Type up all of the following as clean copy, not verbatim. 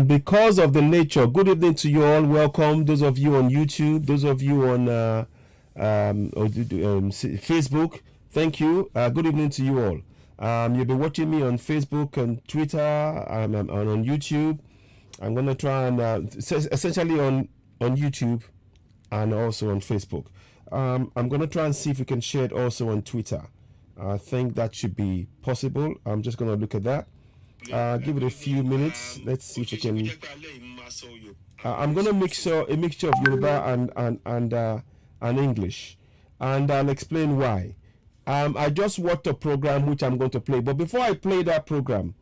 Because of the nature. Good evening to you all. Welcome. Those of you on YouTube, those of you on Facebook. Thank you. Good evening to you all. You'll be watching me on Facebook and Twitter and on YouTube. I'm going to try and essentially on YouTube and also on Facebook. I'm going to try and see if we can share it also on Twitter. I think that should be possible. I'm just going to look at that. Give it a few minutes. Let's see if we can. I'm going to mix a mixture of Yoruba and English, and I'll explain why. I just watched a program which I'm going to play, but before I play that program,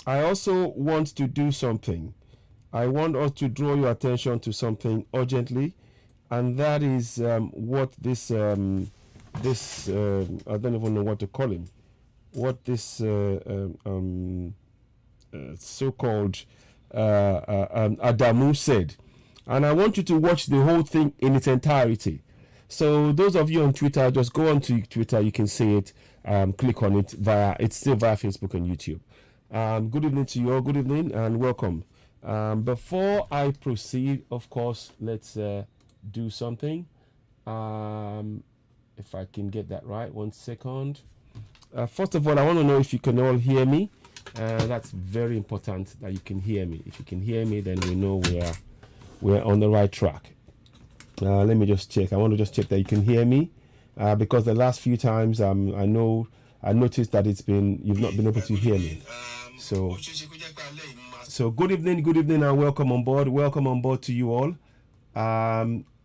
I also want to do something. I want us to draw your attention to something urgently, and that is what this I don't even know what to call him. What this so-called Adamu said. And I want you to watch the whole thing in its entirety. So those of you on Twitter, just go on to Twitter. You can see it. Click on it it's still via Facebook and YouTube. Good evening to you all. Good evening and welcome. Before I proceed, of course, let's do something. If I can get that right. 1 second. First of all, I want to know if you can all hear me. That's very important that you can hear me. If you can hear me, then we know we're on the right track. Let me just check. I want to just check that you can hear me, because the last few times I noticed that you've not been able to hear me. So good evening, and welcome on board. Welcome on board to you all.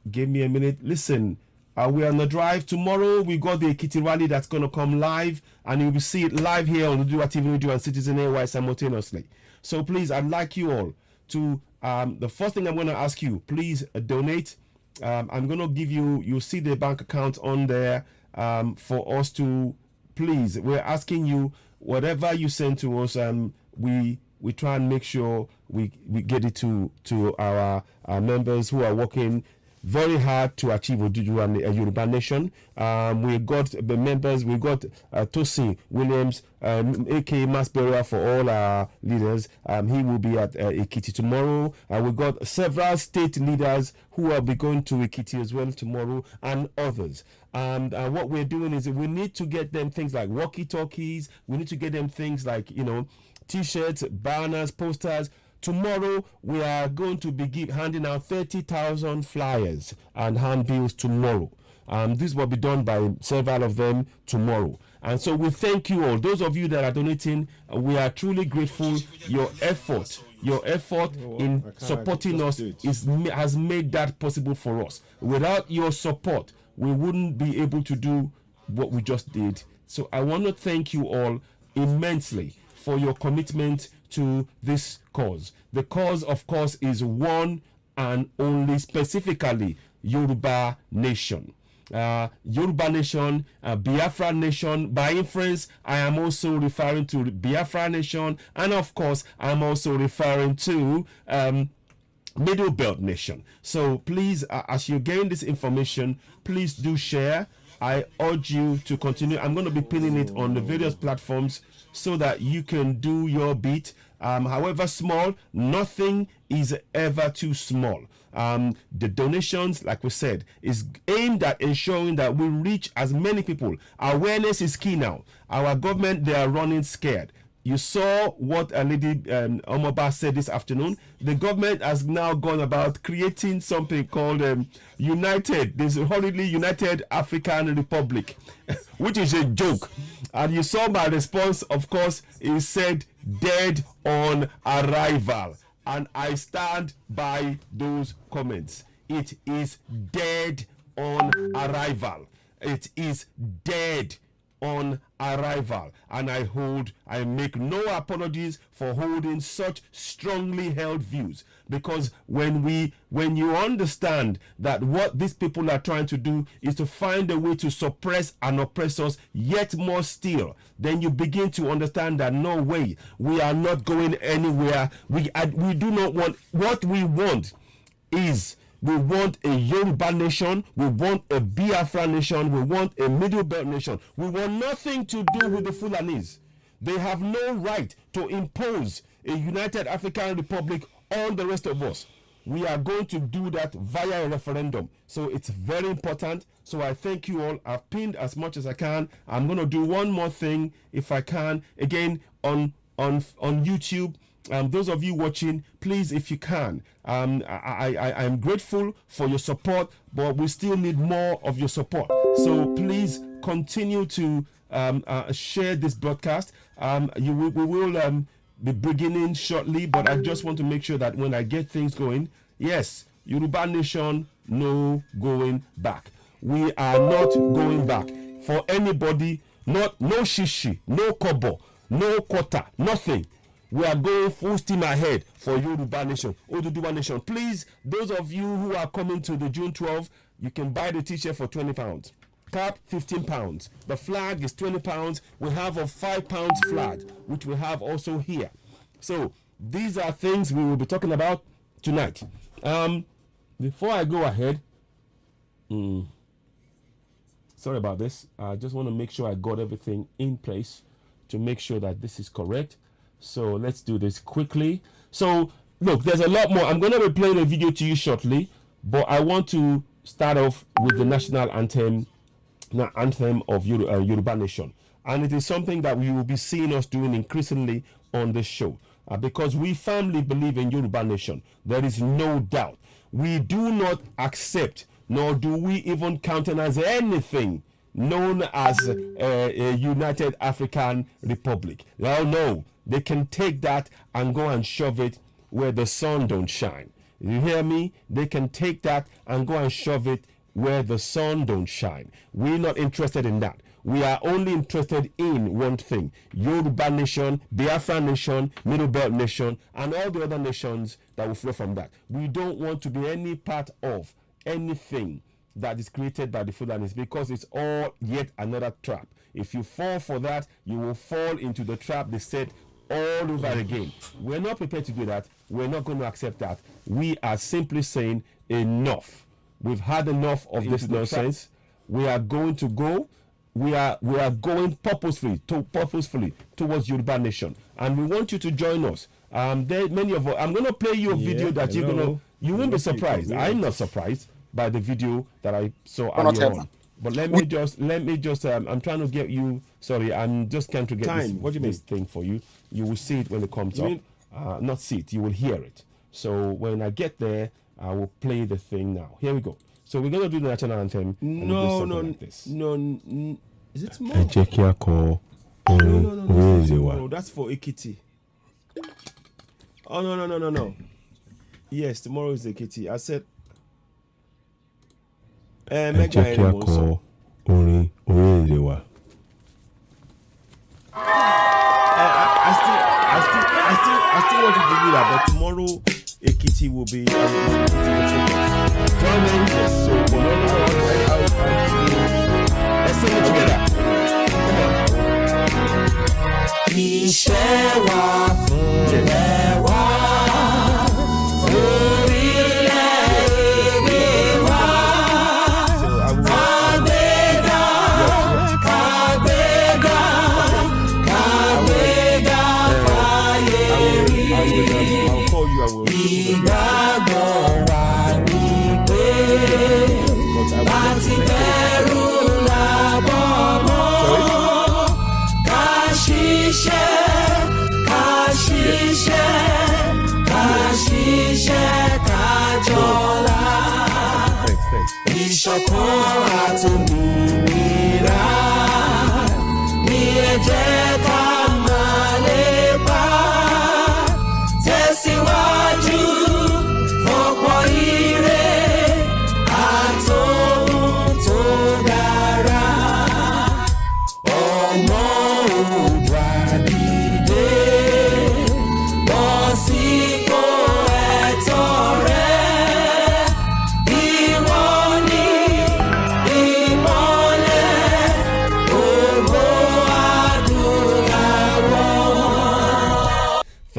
Give me a minute. Listen. We're on the drive. Tomorrow we got the Ekiti rally that's going to come live, and you will see it live here on the Udua TV Radio and Citizen AY simultaneously. So please, I'd like you all to, the first thing I'm going to ask you, please donate. I'm going to give you'll see the bank account on there for us to, please, we're asking you, whatever you send to us, we try and make sure we get it to our members who are working very hard to achieve Odudu and a Yoruba nation. We got the members, we got Tosin Williams, aka Mass Burial for all our leaders. He will be at Ekiti tomorrow. We got several state leaders who will be going to Ekiti as well tomorrow, and others. And what we're doing is we need to get them things like walkie-talkies. We need to get them things like, T-shirts, banners, posters. Tomorrow, we are going to be handing out 30,000 flyers and handbills tomorrow. This will be done by several of them tomorrow. And so we thank you all. Those of you that are donating, we are truly grateful. Your effort in supporting us has made that possible for us. Without your support, we wouldn't be able to do what we just did. So I want to thank you all immensely for your commitment to this cause. The cause, of course, is one and only, specifically Yoruba Nation. Yoruba Nation, Biafra Nation. By inference, I am also referring to Biafra Nation, and of course, I'm also referring to Middle Belt Nation. So please, as you gain this information, please do share. I urge you to continue. I'm going to be pinning it on the various platforms so that you can do your bit. However small, nothing is ever too small. The donations, like we said, is aimed at ensuring that we reach as many people. Awareness is key now. Our government, they are running scared. You saw what a lady Omoba said this afternoon. The government has now gone about creating something called this horribly United African Republic, which is a joke. And you saw my response, of course, it said dead on arrival. And I stand by those comments. It is dead on arrival. It is dead on arrival, and I make no apologies for holding such strongly held views, because when you understand that what these people are trying to do is to find a way to suppress and oppress us yet more still, then you begin to understand that no way, we are not going anywhere. We do not want. What we want is, we want a Yoruba nation, we want a Biafra nation, we want a Middle Belt nation. We want nothing to do with the Fulanis. They have no right to impose a United African Republic on the rest of us. We are going to do that via a referendum. So it's very important. So I thank you all. I've pinned as much as I can. I'm going to do one more thing if I can. Again, on YouTube. Those of you watching, please, if you can, I'm grateful for your support, but we still need more of your support. So please continue to share this broadcast. We will be beginning shortly, but I just want to make sure that when I get things going, yes, Yoruba Nation, no going back. We are not going back for anybody. No shishi, no kobo, no quota, nothing. We are going full steam ahead for Yoruba Nation, Oduduwa Nation. Please, those of you who are coming to the June 12th, you can buy the t-shirt for £20. Cap, £15. The flag is £20. We have a £5 flag, which we have also here. So these are things we will be talking about tonight. Before I go ahead, sorry about this. I just want to make sure I got everything in place to make sure that this is correct. So let's do this quickly. So look, there's a lot more. I'm going to be playing a video to you shortly, but I want to start off with the national anthem of Yoruba Nation. And it is something that we will be seeing us doing increasingly on this show, because we firmly believe in Yoruba Nation. There is no doubt. We do not accept, nor do we even countenance anything known as a United African Republic. No, they can take that and go and shove it where the sun don't shine. You hear me? They can take that and go and shove it where the sun don't shine. We're not interested in that. We are only interested in one thing: Yoruba Nation, Biafra Nation, Middle Belt Nation, and all the other nations that will flow from that. We don't want to be any part of anything that is created by the Fulanis, because it's all yet another trap. If you fall for that, you will fall into the trap they set all over again. We're not prepared to do that. We're not going to accept that. We are simply saying enough. We've had enough of this nonsense. We are going to go. We are going purposefully towards Yoruba Nation, and we want you to join us. There many of us. I'm going to play you a video that you won't be surprised. I'm not surprised by the video that I saw earlier on. But let me just I'm trying to get you. Sorry, I'm just trying to get this thing for you. You will see it when it comes up. Not see it. You will hear it. So when I get there, I will play the thing now. Here we go. So we're gonna do the national anthem. No. Is it tomorrow? No. That's for Ekiti. Oh no. Yes, tomorrow is Ekiti. I said. I still want to do that, but tomorrow Ekiti will be. Join me, so let's sing it together.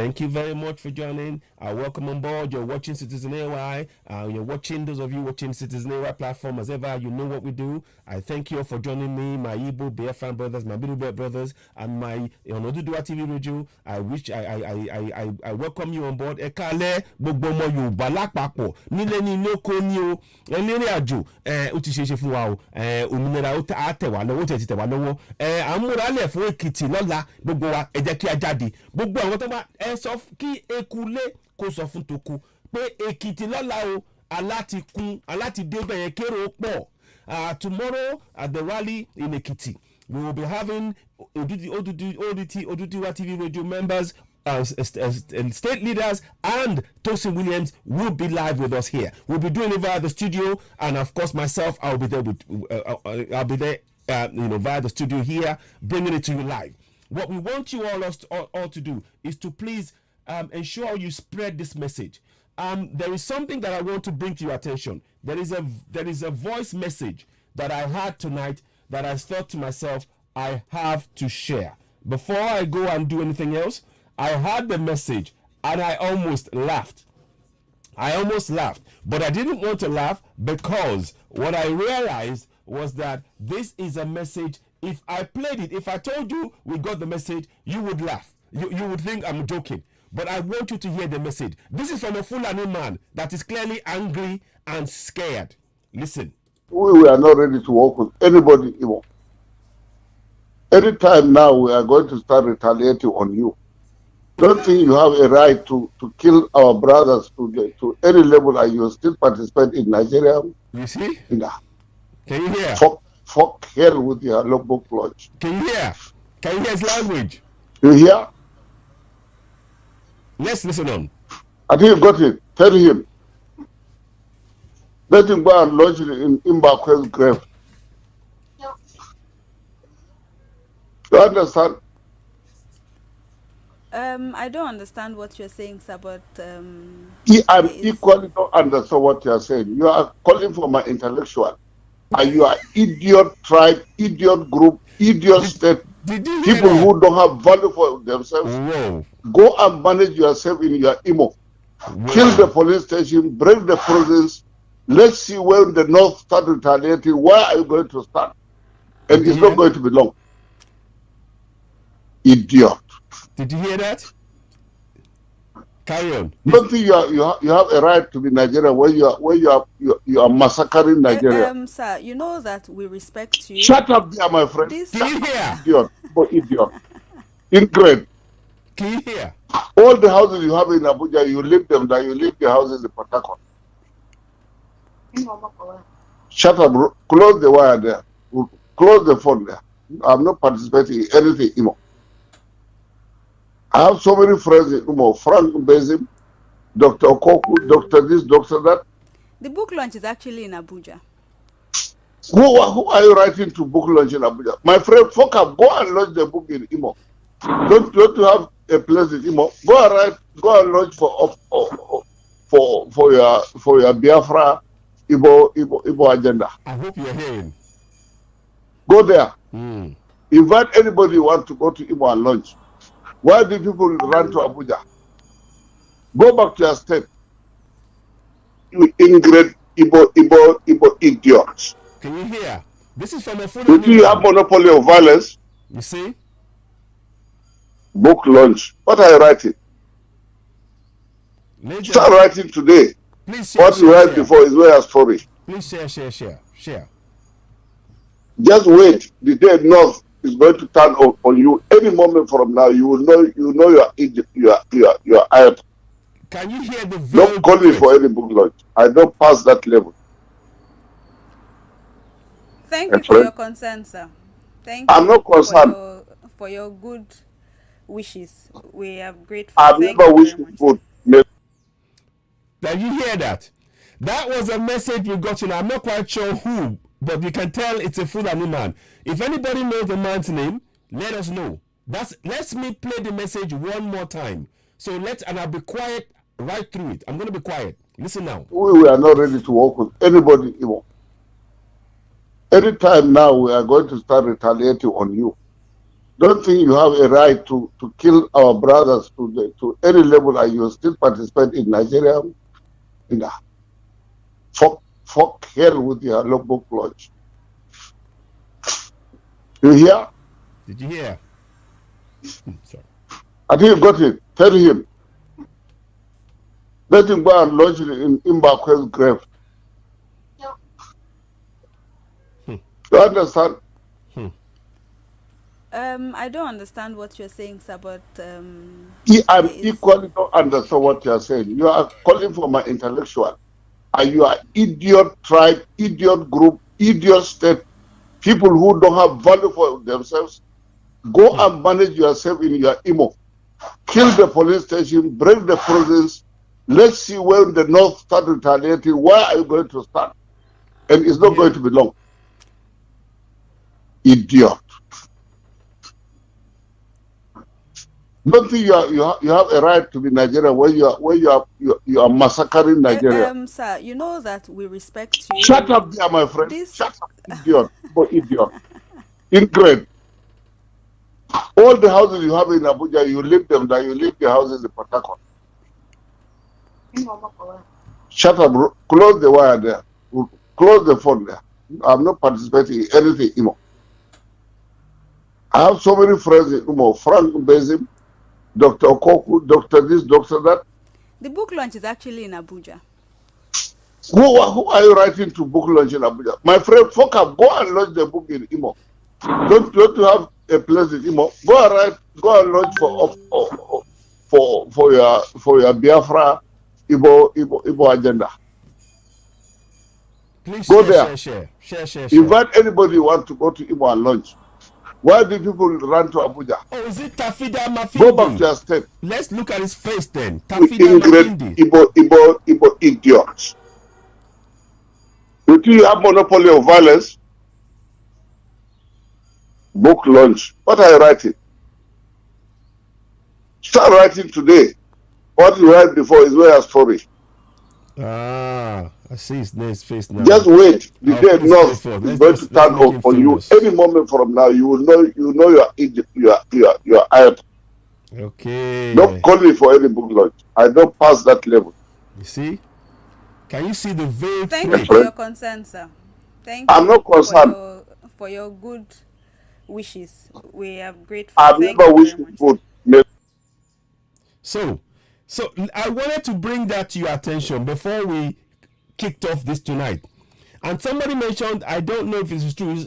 Thank you very much for joining. Welcome on board. You're watching Citizen AY. You're watching, those of you watching Citizen AY platform, as ever, you know what we do. I thank you all for joining me, my Igbo BFM brothers, my Middle Belt brothers, and my Onodudua TV radio. I welcome you on board. Ekale, gbogbo ọmọ Yorùbá lápapọ̀, nílé ní lóko ní o, ẹlẹ́rìn àjò, ó ti ṣeéṣe fún wa o, òmìnira ó tẹ̀ wá lọ́wọ́, ó tẹ̀ ti tẹ̀ wá lọ́wọ́. Àmúralẹ̀ fún Èkìtì lọ́la, gbogbo wa ẹ jẹ́ kí a jáde. Gbogbo àwọn tó bá ẹ sọ kí ekulé kó sọ fún toko pé Èkìtì lọ́la o, aláti débẹ̀ yẹn kérò pọ̀. Tomorrow at the rally in Ekiti, we will be having Oduduwa TV radio members, state leaders, and Tosin Williams will be live with us here. We'll be doing it via the studio, and of course myself, I'll be there via the studio here, bringing it to you live. What we want you all to do is to please ensure you spread this message. There is something that I want to bring to your attention. There is a voice message that I had tonight that I thought to myself, I have to share. Before I go and do anything else, I heard the message and I almost laughed. But I didn't want to laugh because what I realized was that this is a message. If I played it, if I told you we got the message, you would laugh. You would think I'm joking. But I want you to hear the message. This is from a Fulani man that is clearly angry and scared. Listen. We are not ready to work with anybody anymore. Anytime now we are going to start retaliating on you. Don't think you have a right to kill our brothers to any level and you still participate in Nigeria. You see? Nah. Can you hear? Fuck hell with your local lodge. Can you hear? Can you hear his language? You hear? Let's listen on. I think you got it. Tell him. Let him go and lodge it in Mbakwe's grave. You understand? I don't understand what you're saying, sir, but I equally don't understand what you're saying. You are calling for my intellectual. And you are idiot tribe, idiot group, idiot state, people who don't have value for themselves. Whoa. Go and manage yourself in your emo. Whoa. Kill the police station, break the prisons. Let's see when the North start retaliating. Where are you going to start? And it's not going to be long. Idiot. Did you hear that? Carry on. Don't think you have a right to be Nigeria when you are massacring Nigeria. Sir, you know that we respect you. Shut up there, my friend. Can you hear? Idiot. Oh, idiot. Ingrate. Can you hear? All the houses you have in Abuja, you leave them there. You leave the houses in Port Harcourt. Shut up. Close the wire there. Close the phone there. I'm not participating in anything anymore. I have so many friends in Umo, Frank Bezim, Dr. Okoku, Dr. this, Dr. that. The book launch is actually in Abuja. Who are you writing to book launch in Abuja? My friend, fuck up, go and launch the book in Imo. Don't you have a place in Imo? Go and launch for your Biafra Igbo agenda. I hope you're hearing. Go there. Invite anybody who wants to go to Imo and launch. Why do people run to Abuja? Go back to your state. You ingrate Igbo idiots. Can you hear? This is from a full. Do you have monopoly of violence? You see? Book launch. What are you writing? Start writing today. Please share, what you write before is way as story. Please share. Just wait. The day North is going to turn on you any moment from now. You will know you are out. Can you hear the Don't call me for any book launch. I don't pass that level. Thank you for your concern, sir. Thank you. I'm not concerned for your good wishes. We are grateful. I've never wished good. Did you hear that? That was a message we got in. I'm not quite sure who, but you can tell it's a Fulani man. If anybody knows the man's name, let us know. Let me play the message one more time. So and I'll be quiet right through it. I'm going to be quiet. Listen now. We are not ready to work with anybody anymore. Anytime now we are going to start retaliating on you. don't think you have a right to kill our brothers to any level, and you still participate in Nigeria. In a, fuck hell with your book launch. You hear? Did you hear? Sorry. I think you got it. Tell him. Let him go and launch it in Mbakwe's grave. You understand? I don't understand what you're saying, sir, but I'm equally don't understand what you're saying. You are calling for my intellectual. And you are idiot tribe, idiot group, idiot state, people who don't have value for themselves. Go and manage yourself in your emo. Kill the police station, break the prisons. Let's see when the North start retaliating. Where are you going to start? And it's not going to be long. Idiot. Don't think you have a right to be Nigeria where you are massacring Nigeria. Sir, you know that we respect you. Shut up there, my friend. Shut up, idiot. Idiot. Ingrate. All the houses you have in Abuja, you leave them there. You leave the houses in Port Harcourt. Shut up. Close the wire there. Close the phone there. I'm not participating in anything anymore. I have so many friends in Umo. Frank Bezim, Dr. Okoku, Dr. this, Dr. that. The book launch is actually in Abuja. Who are you writing to book launch in Abuja? My friend, Foka, go and launch the book in Imo. Don't you have a place in Imo? Go and launch for your Biafra Igbo agenda. Please go there. Share. Invite anybody who want to go to Imo and launch. Why do people run to Abuja? Oh, is it Tafida Mafindi? Go back to your state. Let's look at his face then. Tafida Mafindi. Igbo idiots. You think you have monopoly of violence? Book launch. What are you writing? Start writing today. What you write before is where your story. I see his face now. Just wait. The day North is going to turn on you. Any moment from now, you will know you are out. Okay. Don't call me for any book launch. I don't pass that level. You see? Can you see the veil? Thank you for your concern, sir. Thank I'm you not concerned for your good wishes. We are grateful. I've never wished good. So I wanted to bring that to your attention before we kicked off this tonight. And somebody mentioned, I don't know if this is true,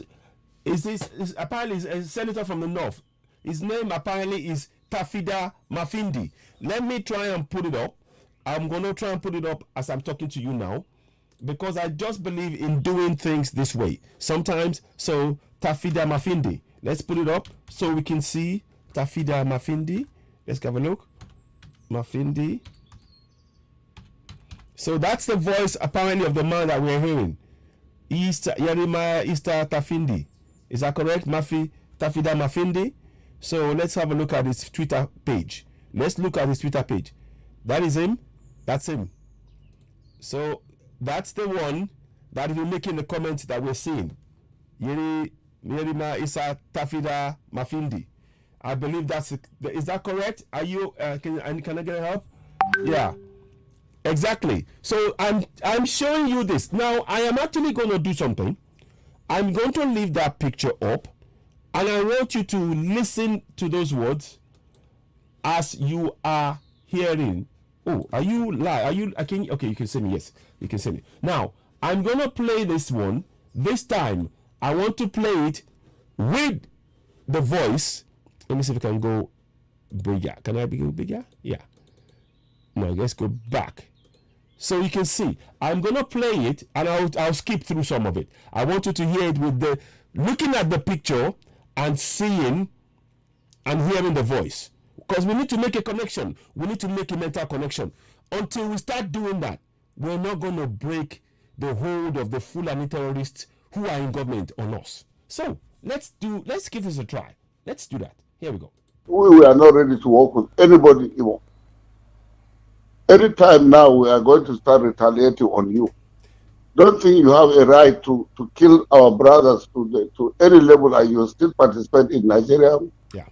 is apparently a senator from the north. His name apparently is Tafida Mafindi. Let me try and put it up. I'm going to try and put it up as I'm talking to you now, because I just believe in doing things this way. Sometimes, so Tafida Mafindi. Let's put it up so we can see Tafida Mafindi. Let's have a look. Mafindi. So that's the voice apparently of the man that we're hearing. Yerima Easter Tafindi. Is that correct? Tafida Mafindi. So let's have a look at his Twitter page. Let's look at his Twitter page. That is him. That's him. So that's the one that is making the comments that we're seeing. Yerima Easter Tafida Mafindi. I believe is that correct? Are you can I get help? Yeah, exactly. So I'm showing you this now. I am actually going to do something. I'm going to leave that picture up, and I want you to listen to those words as you are hearing. Oh, are you live? Are you? Okay, you can see me. Yes, you can see me. Now I'm going to play this one. This time I want to play it with the voice. Let me see if I can go bigger. Can I go bigger? Yeah. No, let's go back. So you can see, I'm going to play it and I'll skip through some of it. I want you to hear it with looking at the picture and seeing and hearing the voice. Because we need to make a connection. We need to make a mental connection. Until we start doing that, we're not going to break the hold of the Fulani terrorists who are in government on us. So let's give this a try. Let's do that. Here we go. We are not ready to work with anybody anymore. Anytime now, we are going to start retaliating on you. don't think you have a right to kill our brothers to any level, and you still participate in Nigeria. Yeah.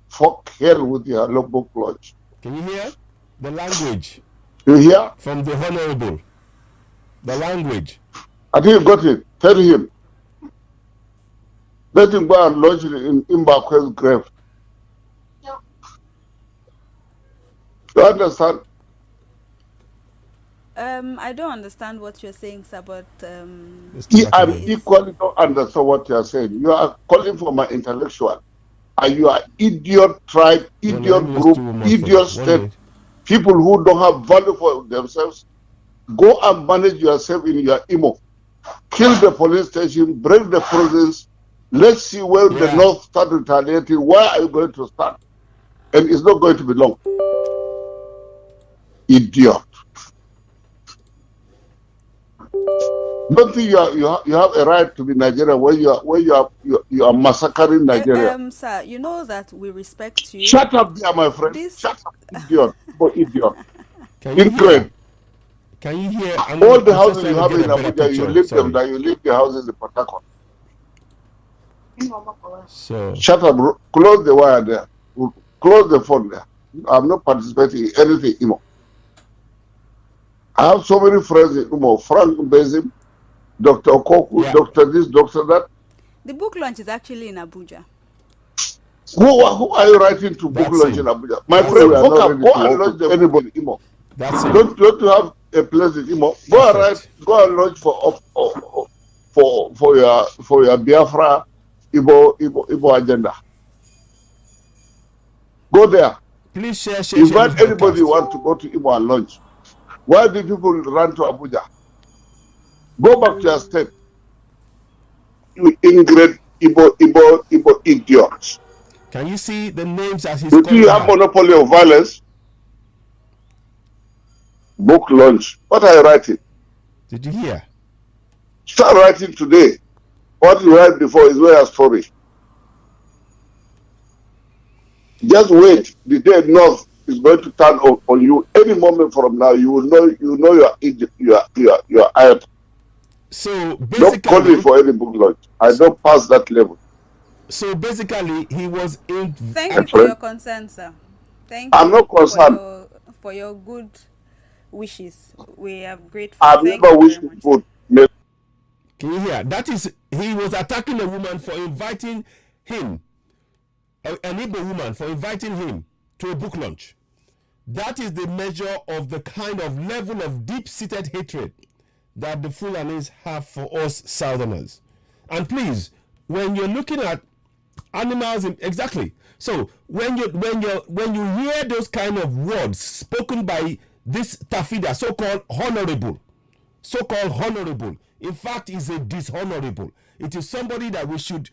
Fuck hell with your local lodge. Can you hear the language? You hear? From the honorable. The language. I think you got it. Tell him. Let him go and lodge it in Mbakwe's grave. You understand? I don't understand what you're saying, sir, but I equally don't understand what you're saying. You are calling for my intellectual. And you are idiot tribe, idiot group, idiot state, people who don't have value for themselves. Go and manage yourself in your emo. Kill the police station, break the prisons. Let's see where the North start retaliating. Where are you going to start? And it's not going to be long. Idiot. Don't think you have a right to be Nigerian when you are massacring Nigeria. Sir, you know that we respect you. Shut up there, my friend. Shut up, idiot. Idiot. Incorrect. Can you hear? All the houses you have in Abuja, you leave them there. You leave the houses in Port Harcourt. So shut up. Close the wire there. Close the phone there. I'm not participating in anything anymore. I have so many friends in Umo. Frank Bezim, Dr. Okoku, Dr. this, Dr. that. The book launch is actually in Abuja. Who are you writing to book launch in Abuja? My friend, go and launch them. Anybody, Imo. That's it. Don't you have a place in Imo? Go and write. Go and launch for your Biafra Igbo agenda. Go there. Please share. Invite anybody who wants to go to Imo and launch. Why do people run to Abuja? Go back to your state. You ingrate Igbo idiots. Can you see the names as he's calling? Do you have monopoly of violence? Book launch. What are you writing? Did you hear? Start writing today. What you write before is where your story. Just wait. The day North is going to turn on you any moment from now. You will know. You know you are out. So basically, don't call me for any book launch. I don't pass that level. So basically, he was in. Thank you for your concern, sir. Thank I'm you not concerned for your good wishes. We are grateful. I've never wished good. Can you hear? That is, he was attacking a woman for inviting him, an Igbo woman for inviting him to a book launch. That is the measure of the kind of level of deep-seated hatred that the Fulanis have for us Southerners. And please, when you're looking at animals, exactly. So when you hear those kind of words spoken by this Tafida, so-called honorable, in fact, is a dishonorable. It is somebody that we should,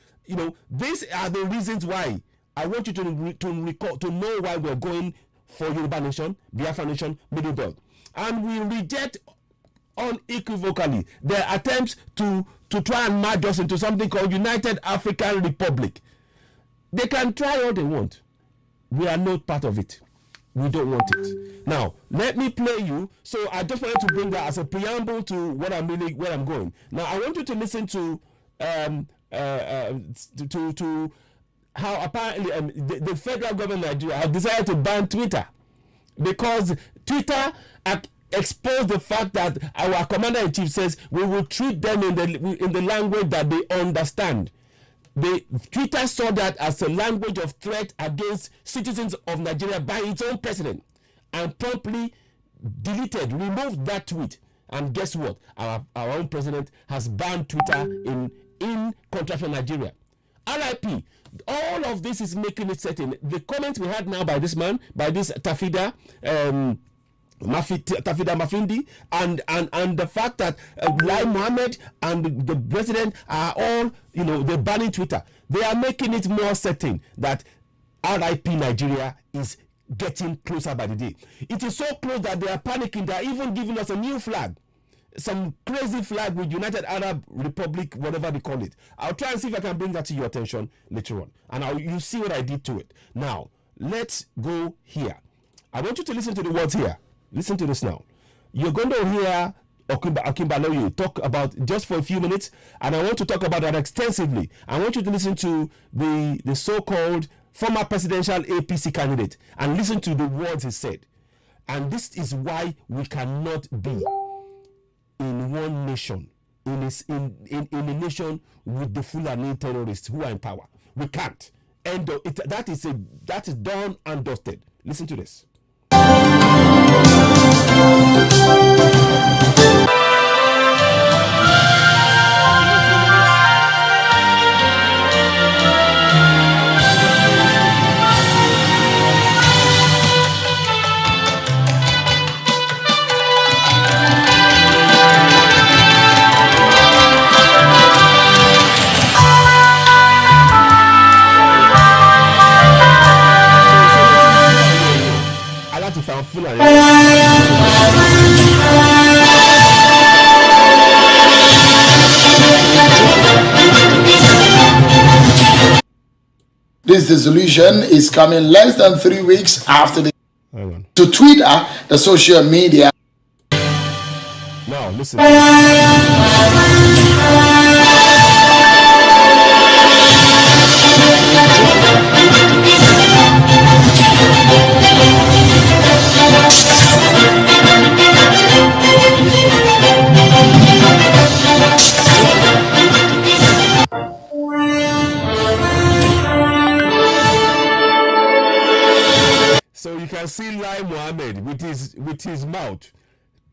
these are the reasons why I want you to know why we're going for Yoruba Nation, Biafra Nation, Middle Belt. And we reject unequivocally their attempts to try and merge us into something called United African Republic. They can try all they want. We are not part of it. We don't want it. Now, let me play you. So I just wanted to bring that as a preamble to where I'm going. Now, I want you to listen to how apparently the federal government of Nigeria has decided to ban Twitter because Twitter exposed the fact that our commander-in-chief says we will treat them in the language that they understand. Twitter saw that as a language of threat against citizens of Nigeria by its own president and promptly removed that tweet. And guess what? Our own president has banned Twitter in contrast to Nigeria. RIP. All of this is making it certain. The comments we had now by this man, by this Tafida, Tafida Mafindi, and the fact that Lai Mohammed and the president are all, they're banning Twitter. They are making it more certain that RIP Nigeria is getting closer by the day. It is so close that they are panicking. They are even giving us a new flag. Some crazy flag with United Arab Republic, whatever they call it. I'll try and see if I can bring that to your attention later on. And you see what I did to it. Now, let's go here. I want you to listen to the words here. Listen to this now. you're going to hear Akinbaloye talk about just for a few minutes, and I want to talk about that extensively. I want you to listen to the so-called former presidential APC candidate and listen to the words he said. And this is why we cannot be in one nation, in a nation with the Fulani terrorists who are in power. We can't. And that is done and dusted. Listen to this. This dissolution is coming less than 3 weeks after the to Twitter, the social media. Now listen. So you can see Lai Mohammed with his mouth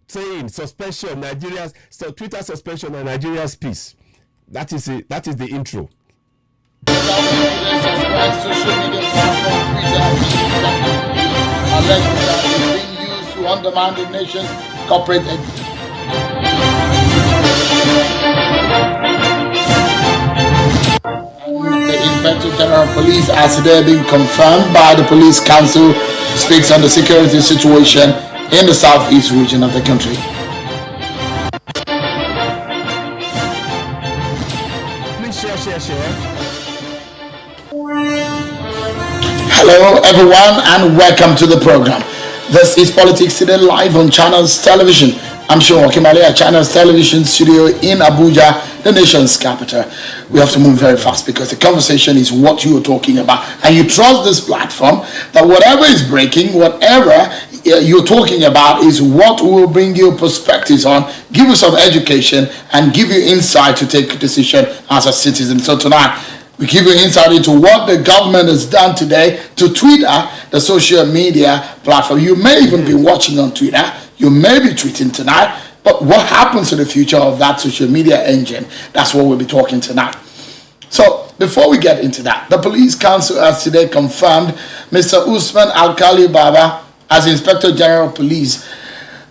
saying suspension, Nigeria's Twitter suspension and Nigeria's peace. That is it. That is the intro. Social media platform Twitter alleged that it's being used to undermine the nation's corporate. The Inspector General of Police has today been confirmed by the Police Council, speaks on the security situation in the southeast region of the country. Please share. Hello everyone and welcome to the program. This is Politics Today live on Channels Television. I'm Sean Kimale, Channels Television studio in Abuja, the nation's capital. We have to move very fast because the conversation is what you are talking about, and you trust this platform that whatever is breaking, whatever you're talking about is what will bring you perspectives on, give you some education and give you insight to take a decision as a citizen. So tonight we give you insight into what the government has done today to Twitter, the social media platform. You may even be watching on Twitter. You may be tweeting tonight, but what happens to the future of that social media engine? That's what we'll be talking tonight. So before we get into that, the Police Council has today confirmed Mr. Usman Alkali Baba as Inspector General of Police.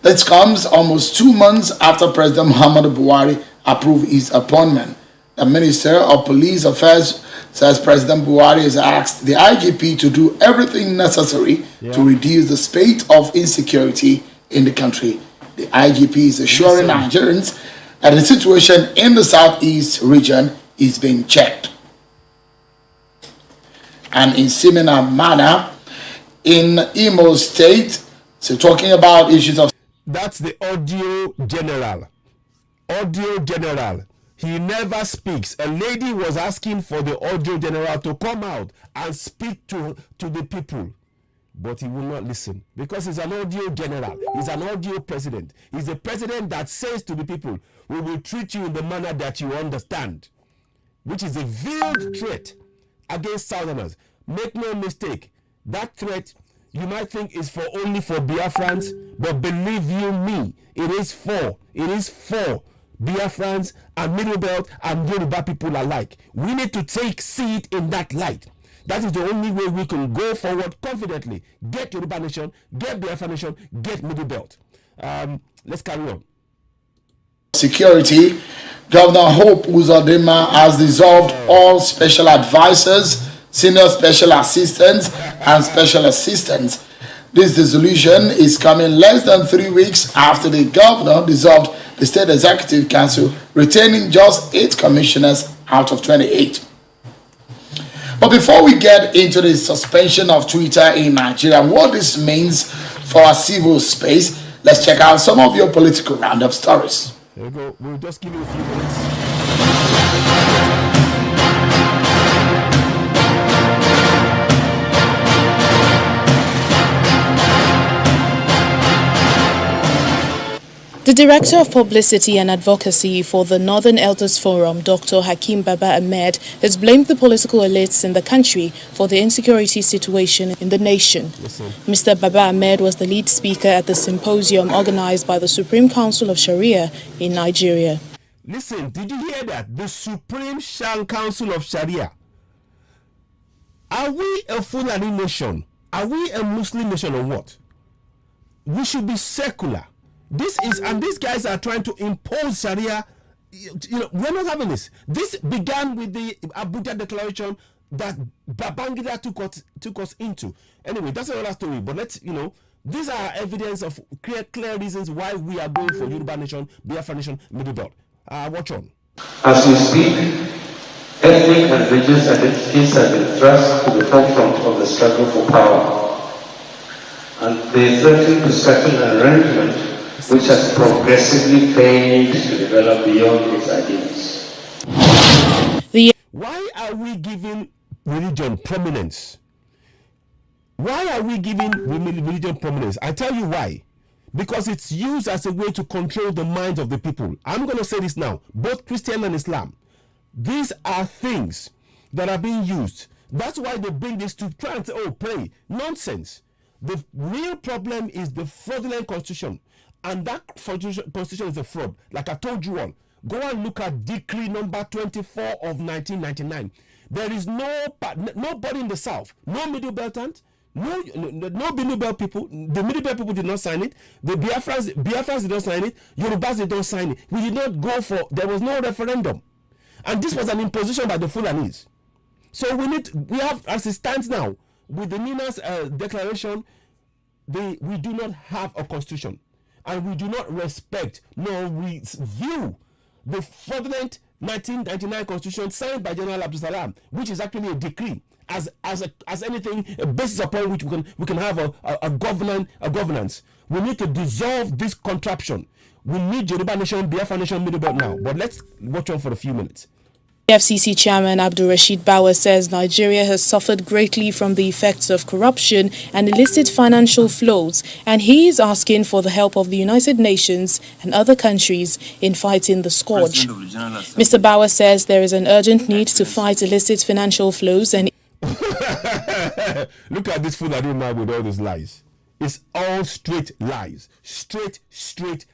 This comes almost 2 months after President Muhammadu Buhari approved his appointment. The Minister of Police Affairs says President Buhari has asked the IGP to do everything necessary to reduce the spate of insecurity in the country. The IGP is assuring Nigerians that the situation in the southeast region is being checked. And in similar manner, in Imo State, so talking about issues of... That's the audio general. Audio general. He never speaks. A lady was asking for the audio general to come out and speak to the people. But he will not listen because he's an audio general. He's an audio president. He's a president that says to the people, we will treat you in the manner that you understand, which is a veiled threat against Southerners. Make no mistake, that threat you might think is only for Biafrans, but believe you me, it is for Biafrans and Middle Belt and Yoruba people alike. We need to take seat in that light. That is the only way we can go forward confidently. Get Yoruba Nation, get Biafra Nation, get Middle Belt. Let's carry on. Security, Governor Hope Uzodinma has dissolved all special advisors, senior special assistants, and special assistants. This dissolution is coming less than 3 weeks after the governor dissolved the State Executive Council, retaining just 8 commissioners out of 28. But before we get into the suspension of Twitter in Nigeria, what this means for our civil space, Let's check out some of your political roundup stories. There we go. We'll just give you a few minutes. The Director of Publicity and Advocacy for the Northern Elders Forum, Dr. Hakeem Baba Ahmed, has blamed the political elites in the country for the insecurity situation in the nation. Mr. Baba Ahmed was the lead speaker at the symposium organized by the Supreme Council of Sharia in Nigeria. Listen, did you hear that? The Supreme Council of Sharia. Are we a Fulani nation? Are we a Muslim nation or what? We should be secular. And these guys are trying to impose Sharia. We're not having this. This began with the Abuja Declaration that Babangida took us into. Anyway, that's another story. But these are evidence of clear reasons why we are going for Yoruba nation, Biafra nation, Middle Belt. Watch on. As we speak, ethnic and religious identities have been thrust to the forefront of the struggle for power, and they threaten to settle an arrangement which has progressively failed to develop beyond its ideals. Why are we giving religion prominence? Why are we giving religion prominence? I tell you why. Because it's used as a way to control the minds of the people. I'm going to say this now. Both Christian and Islam. These are things that are being used. That's why they bring this to try and say, oh, pray. Nonsense. The real problem is the fraudulent constitution. And that constitution is a fraud. Like I told you all, go and look at decree number 24 of 1999. There is nobody in the South, no Middle Beltant, no Middle Belt people. The Middle Belt people did not sign it. The Biafrans did not sign it. Yorubas did not sign it. We did not go for. There was no referendum, and this was an imposition by the Fulanis. So we have, as it stands now, with the Nina's declaration, we do not have a constitution. And we do not respect nor we view the fraudulent 1999 constitution signed by General Abdul Salam, which is actually a decree, as anything, a basis upon which we can have a governance. We need to dissolve this contraption. We need Yoruba nation, Biafra nation, Middle Belt now. But let's watch on for a few minutes. FCC Chairman Abdul Rashid Bawa says Nigeria has suffered greatly from the effects of corruption and illicit financial flows, and he is asking for the help of the United Nations and other countries in fighting the scourge. Mr. Bawa says there is an urgent need to fight illicit financial flows and look at this fool that man with all these lies. It's all straight lies. Straight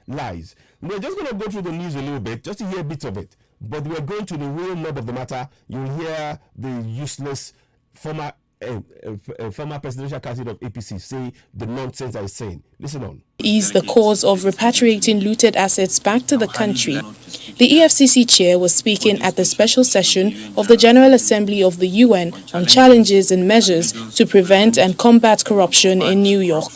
lies. We're just going to go through the news a little bit just to hear bits of it. But we're going to the real nub of the matter. You'll hear the useless former presidential candidate of APC say the nonsense I was saying. Listen on. Is the cause of repatriating looted assets back to the country. The EFCC chair was speaking at the special session of the General Assembly of the UN on challenges and measures to prevent and combat corruption in New York.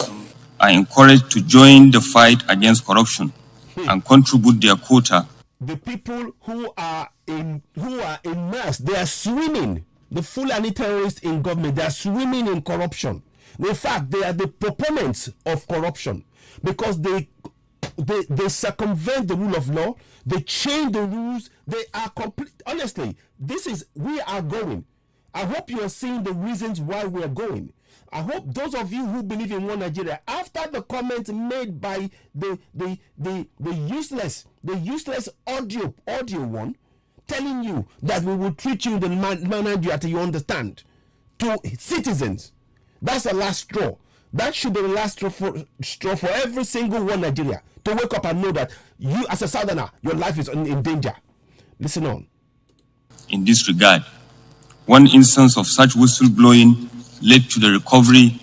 Are encouraged to join the fight against corruption and contribute their quota. The people who are immersed, they are swimming. The Fulani terrorists in government, they are swimming in corruption. In fact, they are the proponents of corruption because they circumvent the rule of law. They change the rules. They are complete. Honestly, we are going. I hope you are seeing the reasons why we are going. I hope those of you who believe in one Nigeria, after the comment made by the useless audio one, telling you that we will treat you in the manner that you understand, to citizens, that's the last straw. That should be the last straw for every single one Nigeria to wake up and know that you, as a Southerner, your life is in danger. Listen on. In this regard, one instance of such whistleblowing led to the recovery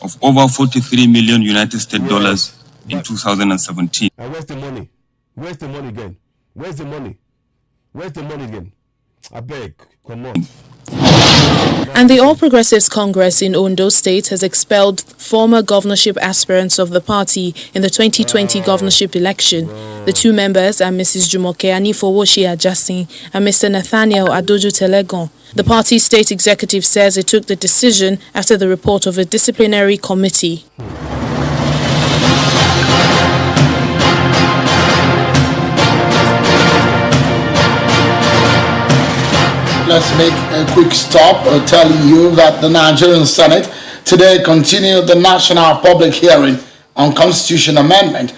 of over 43 million United States dollars in 2017. And where's the money? Where's the money again? Where's the money? Where's the money again? I beg, come on. And the All Progressives Congress in Ondo State has expelled former governorship aspirants of the party in the 2020 governorship election. The two members are Mrs. Jumoke Anifowoshi Ajasin and Mr. Nathaniel Adoju Telegon. The party's state executive says it took the decision after the report of a disciplinary committee. let's make a quick stop telling you that the Nigerian Senate today continued the national public hearing on Constitution Amendment.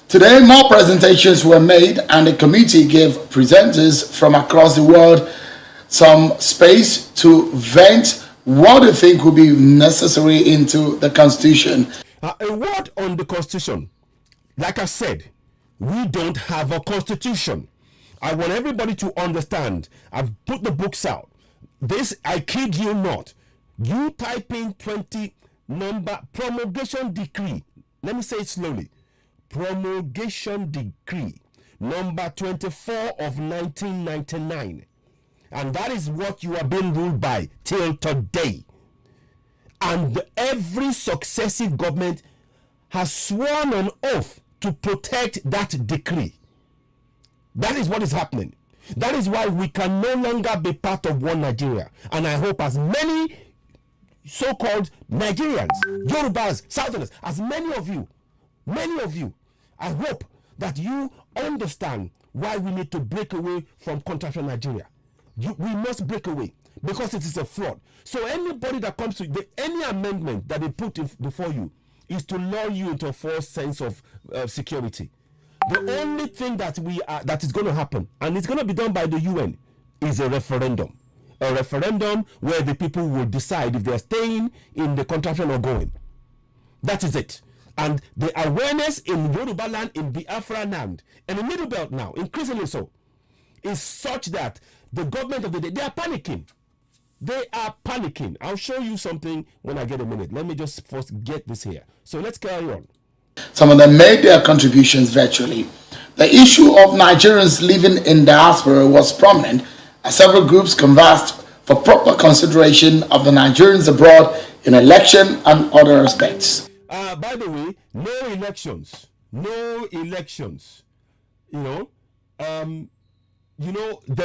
Today, more presentations were made and the committee gave presenters from across the world some space to vent what they think will be necessary into the Constitution. A word on the Constitution. Like I said, we don't have a Constitution. I want everybody to understand. I've put the books out. This, I kid you not. You type in 20 number promulgation decree. Let me say it slowly. Promulgation decree number 24 of 1999. And that is what you are being ruled by till today. And every successive government has sworn on oath to protect that decree. That is what is happening. That is why we can no longer be part of one Nigeria. And I hope as many so-called Nigerians, Yorubas, Southerners, as many of you, I hope that you understand why we need to break away from contractual Nigeria. We must break away because it is a fraud. So anybody that comes to any amendment that they put before you is to lure you into a false sense of security. The only thing that is going to happen, and it's going to be done by the UN, is a referendum. A referendum where the people will decide if they are staying in the contraction or going. That is it. And the awareness in Yoruba land, in Biafra land, and in Middle Belt now, increasingly so, is such that the government of the day, they are panicking. They are panicking. I'll show you something when I get a minute. Let me just first get this here. So let's carry on. Some of them made their contributions virtually. The issue of Nigerians living in diaspora was prominent as several groups conversed for proper consideration of the Nigerians abroad in election and other aspects. By the way, no elections. There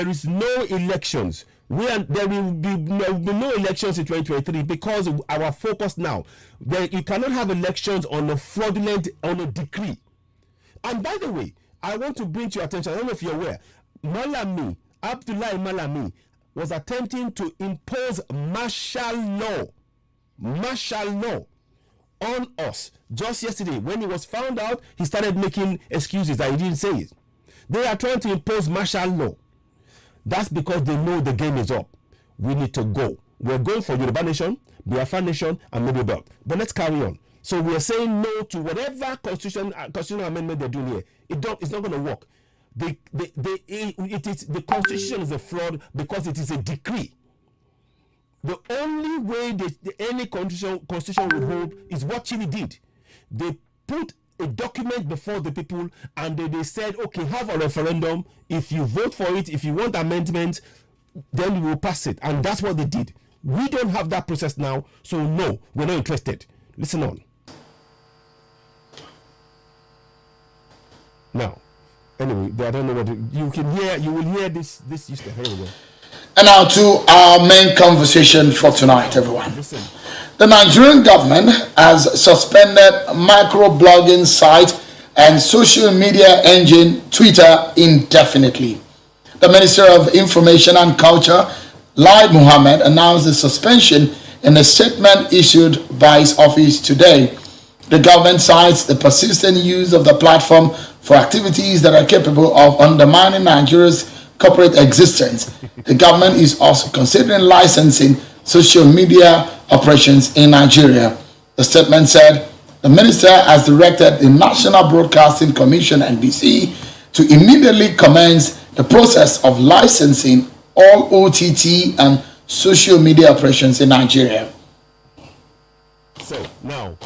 is no elections. There will be no elections in 2023 because of our focus now. You cannot have elections on a decree. And by the way, I want to bring to your attention, I don't know if you're aware, Abdullahi Malami was attempting to impose martial law on us. Just yesterday, when he was found out, he started making excuses that he didn't say it. They are trying to impose martial law. That's because they know the game is up. We need to go. We're going for Yoruba Nation, Biafra Nation, and Middle Belt. But let's carry on. So we are saying no to whatever constitutional amendment they're doing here. It's not going to work. The Constitution is a fraud because it is a decree. The only way any constitution will hold is what Chile did. They put a document before the people and they said, okay, have a referendum. If you vote for it, if you want amendments, then we will pass it. And that's what they did. We don't have that process now, so no, we're not interested. Listen on. Now, anyway, I don't know what you will hear this. Here we go. And now to our main conversation for tonight, everyone. Listen. The Nigerian government has suspended microblogging site and social media engine Twitter indefinitely. The Minister of Information and Culture, Lai Mohammed, announced the suspension in a statement issued by his office today. The government cites the persistent use of the platform for activities that are capable of undermining Nigeria's corporate existence. The government is also considering licensing social media operations in Nigeria. The statement said the minister has directed the National Broadcasting Commission (NBC) to immediately commence the process of licensing all OTT and social media operations in Nigeria. So now,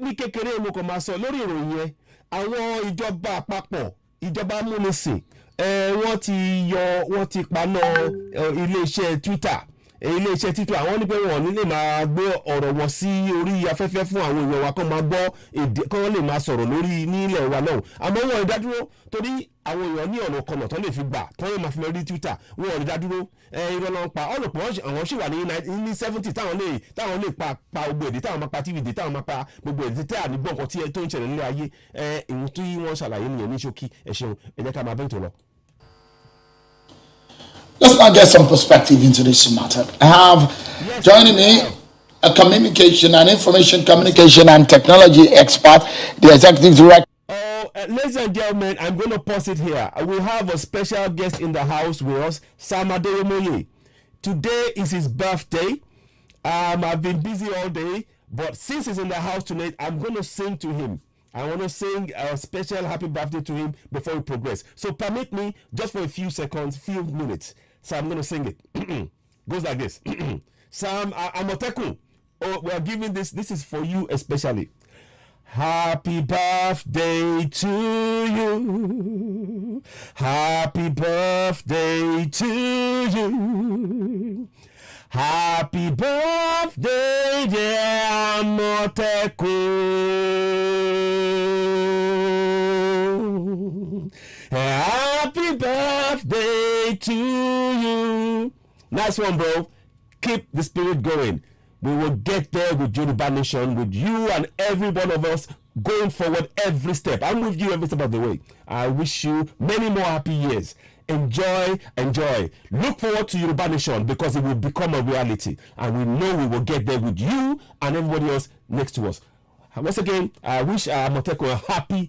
ní kékeré mo kàn máa sọ lórí ìròyìn yẹn àwọn ìjọba àpapọ̀ ìjọba amúnisìn wọ́n ti paná iléeṣẹ́ Twitter àwọn ní pé wọ́n ní lè máa gbé ọ̀rọ̀ wọn sí orí afẹ́fẹ́ fún àwọn èèyàn wa kán máa gbọ́ èdè kán lè máa sọ̀rọ̀ lórí nílẹ̀ wa náà àmọ́ wọn ò dádúró torí àwọn èèyàn ní ọ̀nà kan tó lè fi gbà tó lè máa fi lọ rí Twitter wọn ò dádúró irọ́ ló ń pa ọ̀lọ́pọ̀ àwọn sì wà ní 70 táwọn lè pa gbogbo èdè táwọn máa pa TV èdè táwọn máa pa gbogbo èdè tí a ní gbọ́ nǹkan tó ń ṣẹlẹ̀ nílé ayé ìwọ̀n tí wọ́n ṣàlàyé nìyẹn ní ṣókí ẹ ṣeun ẹ jẹ́ ká máa bẹ́ẹ̀ tó lọ. Let's now get some perspective into this matter. I have joining me a communication and information communication and technology expert, the executive director. Ladies and gentlemen, I'm going to pause it here. We have a special guest in the house with us, Sam Adeyemoye. Today is his birthday. I've been busy all day, but since he's in the house tonight, I'm going to sing to him. I want to sing a special happy birthday to him before we progress. So permit me just for a few seconds, few minutes. So I'm going to sing it. Goes like this. Sam Amotekun. Oh, we are giving this. This is for you especially. Happy birthday to you. Happy birthday to you. Happy birthday, dear Amotekun. Happy birthday to you. Nice one, bro. Keep the spirit going. We will get there with Yoruba Nation, with you and every one of us going forward every step. I'm with you every step of the way. I wish you many more happy years. Enjoy. Look forward to Yoruba Nation because it will become a reality. And we know we will get there with you and everybody else next to us. Once again, I wish Amotekun a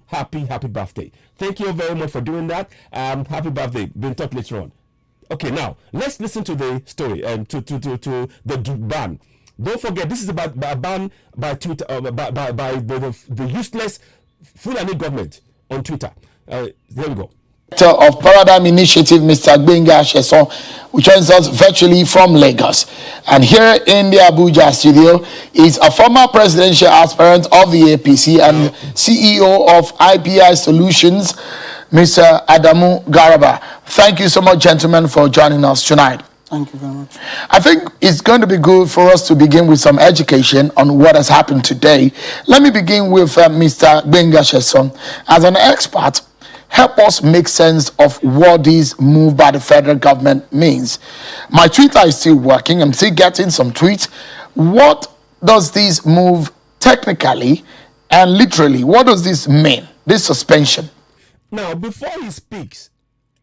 happy birthday. Thank you very much for doing that. Happy birthday. We'll talk later on. Okay, now let's listen to the story and to the ban. Don't forget, this is about a ban by Twitter by the useless Fulani government on Twitter. There we go. Of Paradigm Initiative, Mr. Gbenga Sheson, who joins us virtually from Lagos. And here in the Abuja studio is a former presidential aspirant of the APC and CEO of IPI Solutions, Mr. Adamu Garaba. Thank you so much, gentlemen, for joining us tonight. Thank you very much. I think it's going to be good for us to begin with some education on what has happened today. Let me begin with Mr. Gbenga Sheson. As an expert, help us make sense of what this move by the federal government means. My Twitter is still working. I'm still getting some tweets. What does this move technically and literally, what does this mean, this suspension? Now, before he speaks,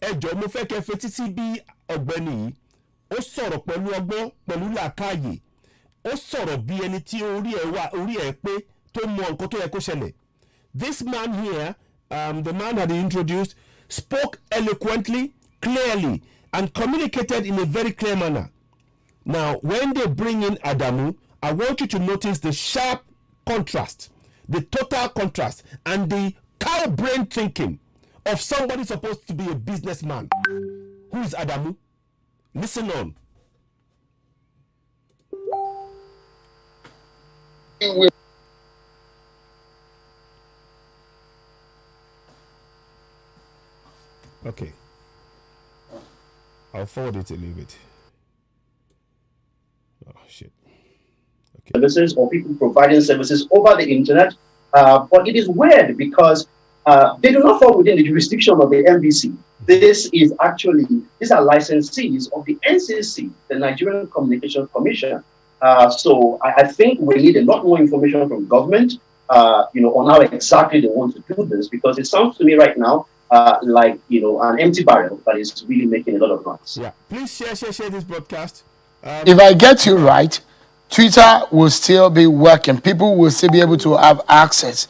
ẹjọ́ mo fẹ́ kẹ́ fetí sí bí ọ̀gbẹ́ni yìí ó sọ̀rọ̀ pẹ̀lú ọgbọ́n pẹ̀lú làákàyè ó sọ̀rọ̀ bí ẹni tí orí ẹ̀ pé tó mọ nǹkan tó yẹ kó ṣẹlẹ̀. This man here, the man that he introduced, spoke eloquently, clearly, and communicated in a very clear manner. Now, when they bring in Adamu, I want you to notice the sharp contrast, the total contrast, and the cow brain thinking of somebody supposed to be a businessman. Who is Adamu? Listen on. Okay. I'll forward it a little bit. Oh, shit. Okay. Services or people providing services over the internet. But it is weird because they do not fall within the jurisdiction of the NBC. These are licensees of the NCC, the Nigerian Communications Commission. So I think we need a lot more information from government, on how exactly they want to do this, because it sounds to me right now like, an empty barrel that is really making a lot of noise. Yeah, please share this broadcast. If I get you right, Twitter will still be working. People will still be able to have access.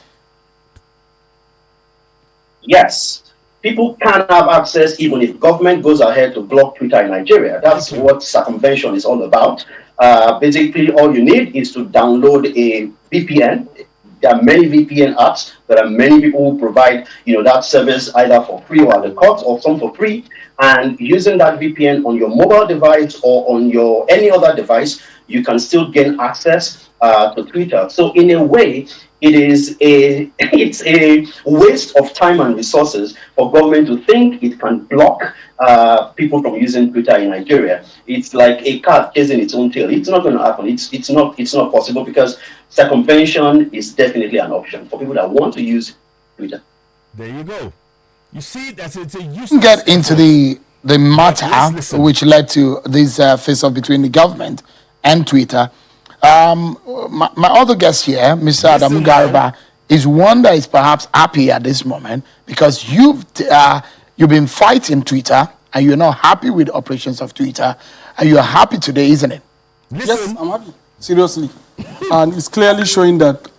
Yes, people can have access even if government goes ahead to block Twitter in Nigeria. That's what circumvention is all about. Basically, all you need is to download a VPN. There are many VPN apps. There are many people who provide, that service either for free or at the cost, or some for free. And using that VPN on your mobile device or on your any other device, you can still gain access to Twitter. So in a way, it's a waste of time and resources for government to think it can block people from using Twitter in Nigeria. It's like a cat chasing its own tail. It's not going to happen. It's not possible, because circumvention is definitely an option for people that want to use Twitter. There you go. You see, it's a useless. Get into the matter which led to this face-off between the government and Twitter. My other guest here, Mr. Adamu Garaba, is one that is perhaps happy at this moment because you've been fighting Twitter and you're not happy with the operations of Twitter, and you are happy today, isn't it? Yes, I'm happy. Seriously. And it's clearly showing that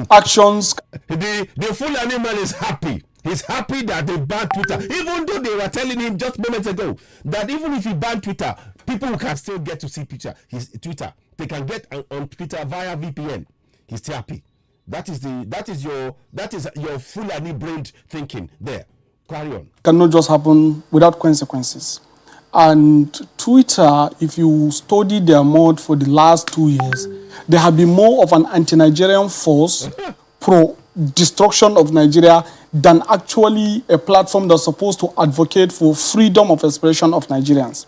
actions. The full animal is happy. He's happy that they banned Twitter, even though they were telling him just moments ago that even if he banned Twitter, people can still get to see his Twitter. They can get on Twitter via VPN. He's still happy. That is your Fulani brained thinking there. Carry on. Cannot just happen without consequences. And Twitter, if you study their mode for the last 2 years, they have been more of an anti-Nigerian force pro-destruction of Nigeria than actually a platform that's supposed to advocate for freedom of expression of Nigerians.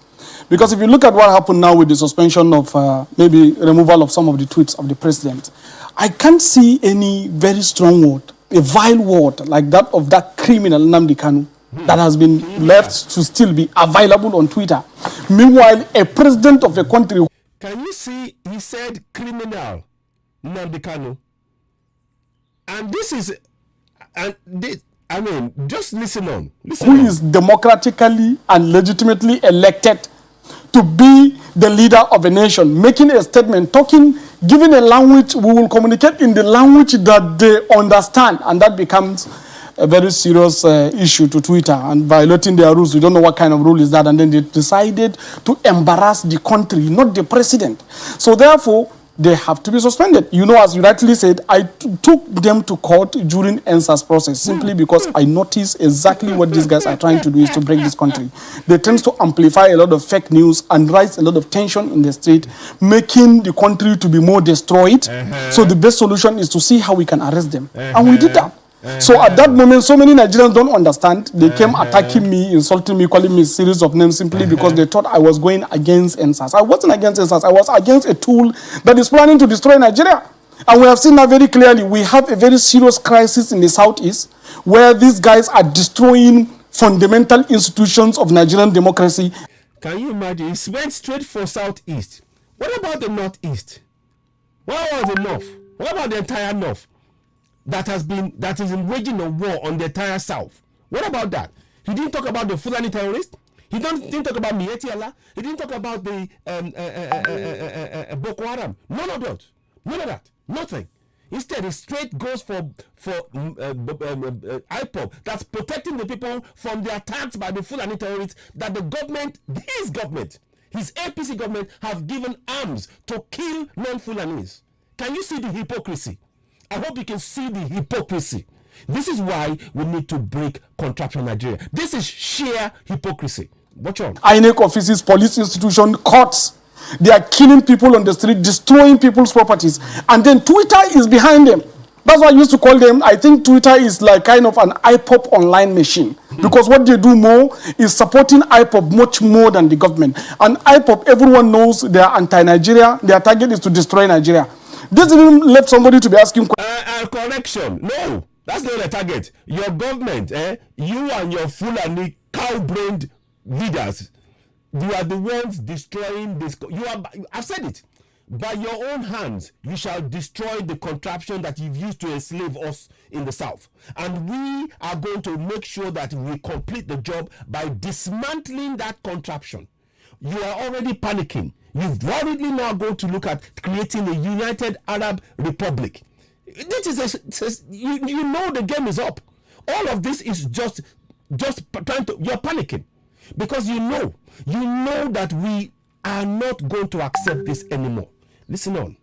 Because if you look at what happened now with the suspension of maybe removal of some of the tweets of the president, I can't see any very strong word, a vile word like that of that criminal Nnamdi Kanu that has been left to still be available on Twitter. Meanwhile, a president of a country... Can you see, he said criminal Nnamdi Kanu. And this is... I mean, just listen on. Who is democratically and legitimately elected to be the leader of a nation, making a statement, talking, giving a language, we will communicate in the language that they understand, and that becomes a very serious issue to Twitter, and violating their rules. We don't know what kind of rule is that, and then they decided to embarrass the country, not the president. So therefore, they have to be suspended. You know, as you rightly said, I took them to court during ENSA's process simply because I noticed exactly what these guys are trying to do is to break this country. They tend to amplify a lot of fake news and raise a lot of tension in the state, making the country to be more destroyed. So the best solution is to see how we can arrest them. And we did that. So at that moment, so many Nigerians don't understand. They came attacking me, insulting me, calling me a series of names simply because they thought I was going against ENSAS. I wasn't against ENSAS. I was against a tool that is planning to destroy Nigeria. And we have seen that very clearly. We have a very serious crisis in the southeast where these guys are destroying fundamental institutions of Nigerian democracy. Can you imagine? He went straight for southeast. What about the northeast? What about the north? What about the entire north? That is waging a war on the entire south. What about that? He didn't talk about the Fulani terrorists. He didn't talk about Mieti Allah. He didn't talk about the Boko Haram. None of that. None of that. Nothing. Instead, he straight goes for IPOB that's protecting the people from the attacks by the Fulani terrorists that the government, his APC government, have given arms to kill non-Fulanis. Can you see the hypocrisy? I hope you can see the hypocrisy. This is why we need to break contraption Nigeria. This is sheer hypocrisy. Watch on. INEC offices, police institution, courts. They are killing people on the street, destroying people's properties. And then Twitter is behind them. That's why I used to call them, I think Twitter is like kind of an IPOB online machine. Because what they do more is supporting IPOB much more than the government. And IPOB, everyone knows they are anti-Nigeria. Their target is to destroy Nigeria. This didn't let somebody to be asking questions. Correction. No, that's not the target. Your government, you and your Fulani cow-brained leaders, you are the ones destroying this. I've said it. By your own hands, you shall destroy the contraption that you've used to enslave us in the south. And we are going to make sure that we complete the job by dismantling that contraption. You are already panicking. You've already now going to look at creating a United Arab Republic. This is you know the game is up. All of this is just trying to, you're panicking because you know that we are not going to accept this anymore. Listen on.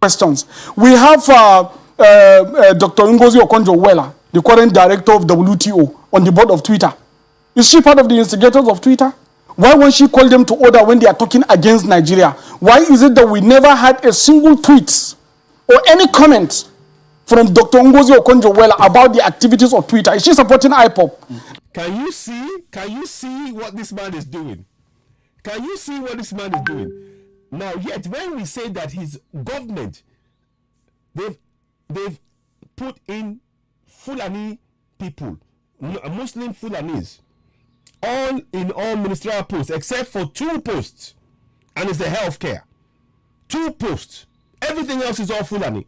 Questions. We have Dr. Ngozi Okonjo-Iweala, the current director of WTO, on the board of Twitter. Is she part of the instigators of Twitter? Why won't she call them to order when they are talking against Nigeria? Why is it that we never had a single tweet or any comment from Dr. Ngozi Okonjo-Iweala about the activities of Twitter? Is she supporting IPOB? Can you see what this man is doing? Can you see what this man is doing? Now, yet when we say that his government, they've put in Fulani people, Muslim Fulanis, in all ministerial posts except for 2 posts, and it's the healthcare. 2 posts. Everything else is all Fulani.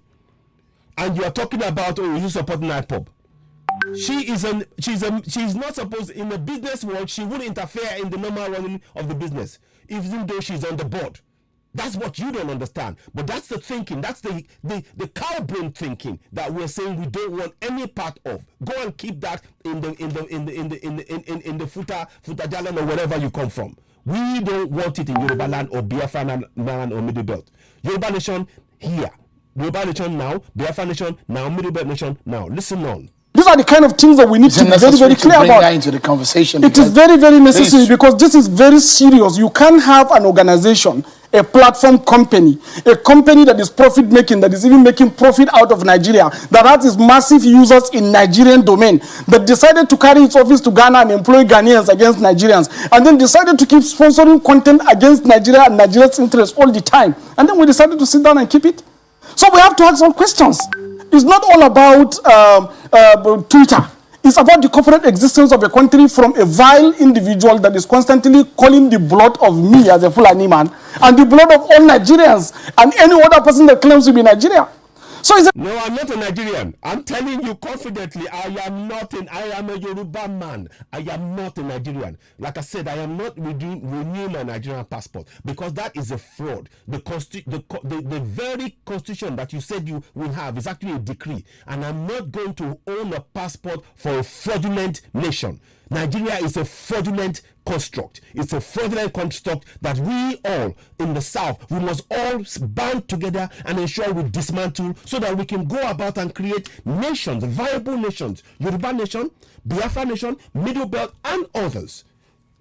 And you are talking about, you supporting IPOB. She's not supposed, in the business world, she wouldn't interfere in the normal running of the business, even though she's on the board. That's what you don't understand. But that's the thinking. That's the cow brain thinking that we're saying we don't want any part of. Go and keep that in the Futajalan or wherever you come from. We don't want it in Yoruba land or Biafra land or Middle Belt. Yoruba nation here. Yoruba nation now. Biafra nation now. Middle Belt nation now. Listen on. These are the kind of things that we need to be very, very clear about. That into the conversation. It is very, very necessary because this is very serious. You can't have an organization, a platform company, a company that is profit making, that is even making profit out of Nigeria, that has its massive users in Nigerian domain, that decided to carry its office to Ghana and employ Ghanaians against Nigerians, and then decided to keep sponsoring content against Nigeria and Nigeria's interests all the time. And then we decided to sit down and keep it. So we have to ask some questions. It's not all about Twitter. It's about the corporate existence of a country from a vile individual that is constantly calling the blood of me as a Fulani man and the blood of all Nigerians and any other person that claims to be Nigerian. So no, I'm not a Nigerian. I'm telling you confidently, I am a Yoruba man. I am not a Nigerian. Like I said, I am not renewing my Nigerian passport because that is a fraud. The very constitution that you said you will have is actually a decree. And I'm not going to own a passport for a fraudulent nation. Nigeria is a fraudulent construct. It's a fraudulent construct that we all in the South, we must all band together and ensure we dismantle so that we can go about and create nations, viable nations, Yoruba nation, Biafra nation, Middle Belt, and others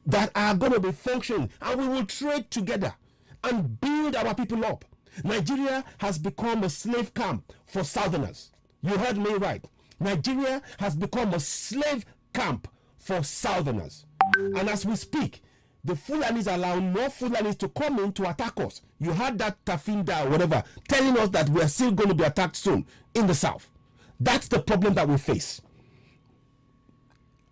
that are going to be functioning, and we will trade together and build our people up. Nigeria has become a slave camp for Southerners. You heard me right. Nigeria has become a slave camp for Southerners. And as we speak, the Fulanis allow more Fulanis to come in to attack us. You heard that Tafinda or whatever telling us that we are still going to be attacked soon in the South. That's the problem that we face.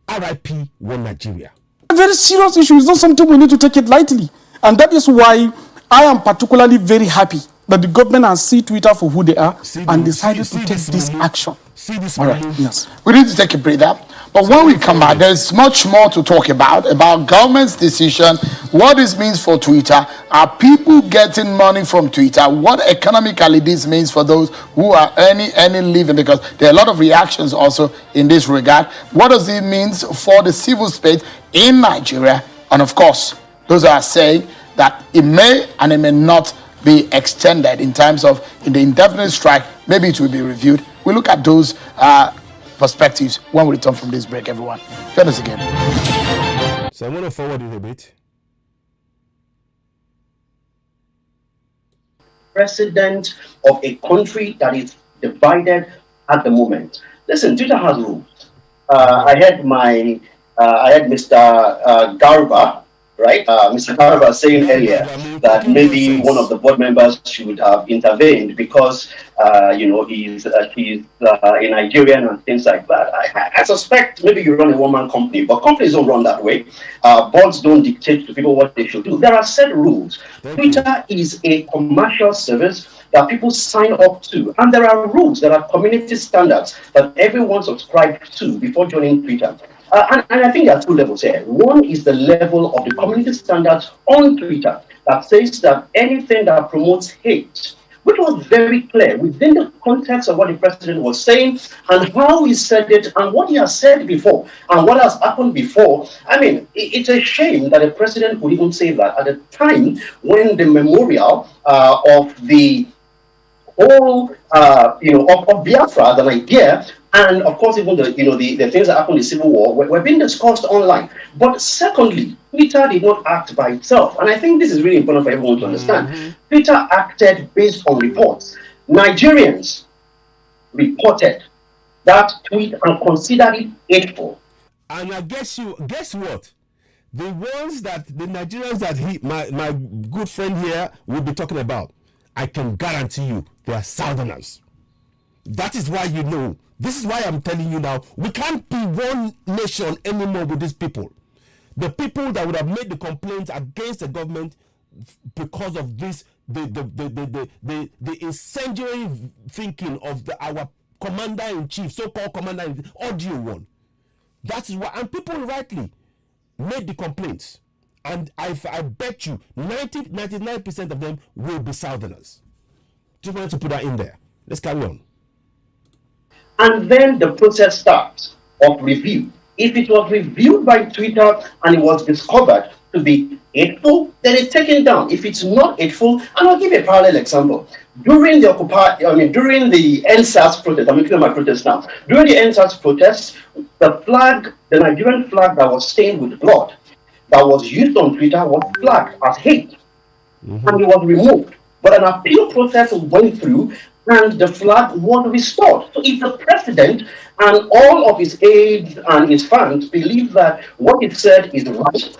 RIP One Nigeria. A very serious issue. It's not something we need to take it lightly. And that is why I am particularly very happy that the government has seen Twitter for who they are and decided to take this action. All right. Yes. We need to take a breather. But when we come back, there's much more to talk about government's decision, what this means for Twitter. Are people getting money from Twitter? What economically this means for those who are earning living? Because there are a lot of reactions also in this regard. What does it mean for the civil space in Nigeria? And of course, those are saying that it may and it may not be extended in terms of in the indefinite strike. Maybe it will be reviewed. We look at those perspectives when we return from this break, everyone. Join us again. So I'm going to forward it a bit. President of a country that is divided at the moment. Listen, Twitter has rules. I had Mr. Garba, right? Mr. Garba saying earlier that maybe one of the board members should have intervened because, he's a Nigerian and things like that. I suspect maybe you run a one-man company, but companies don't run that way. Boards don't dictate to people what they should do. There are set rules. Twitter is a commercial service that people sign up to, and there are rules, there are community standards that everyone subscribes to before joining Twitter. And I think there are two levels here. One is the level of the community standards on Twitter that says that anything that promotes hate, which was very clear within the context of what the president was saying and how he said it and what he has said before and what has happened before. I mean, it's a shame that a president would even say that at a time when the memorial of the whole, of Biafra, the idea, and of course, even the things that happened in the Civil War were being discussed online. But secondly, Twitter did not act by itself. And I think this is really important for everyone to understand. Twitter acted based on reports. Nigerians reported that tweet and considered it hateful. And I guess what? The ones that the Nigerians that my good friend here will be talking about, I can guarantee you they are Southerners. That is why you know. This is why I'm telling you now, we can't be one nation anymore with these people. The people that would have made the complaints against the government because of this, the incendiary thinking of our commander-in-chief, so-called commander-in-chief, audio one. That is why, and people rightly made the complaints. And I bet you 99% of them will be Southerners. Just wanted to put that in there. Let's carry on. And then the process starts of review. If it was reviewed by Twitter and it was discovered to be hateful, then it's taken down. If it's not hateful, and I'll give a parallel example. During the NSAS protest, I'm making my protest now. During the NSAS protest, the Nigerian flag that was stained with blood, that was used on Twitter, was flagged as hate, and it was removed. But an appeal process went through, and the flag was restored. So if the president and all of his aides and his fans believe that what he said is right,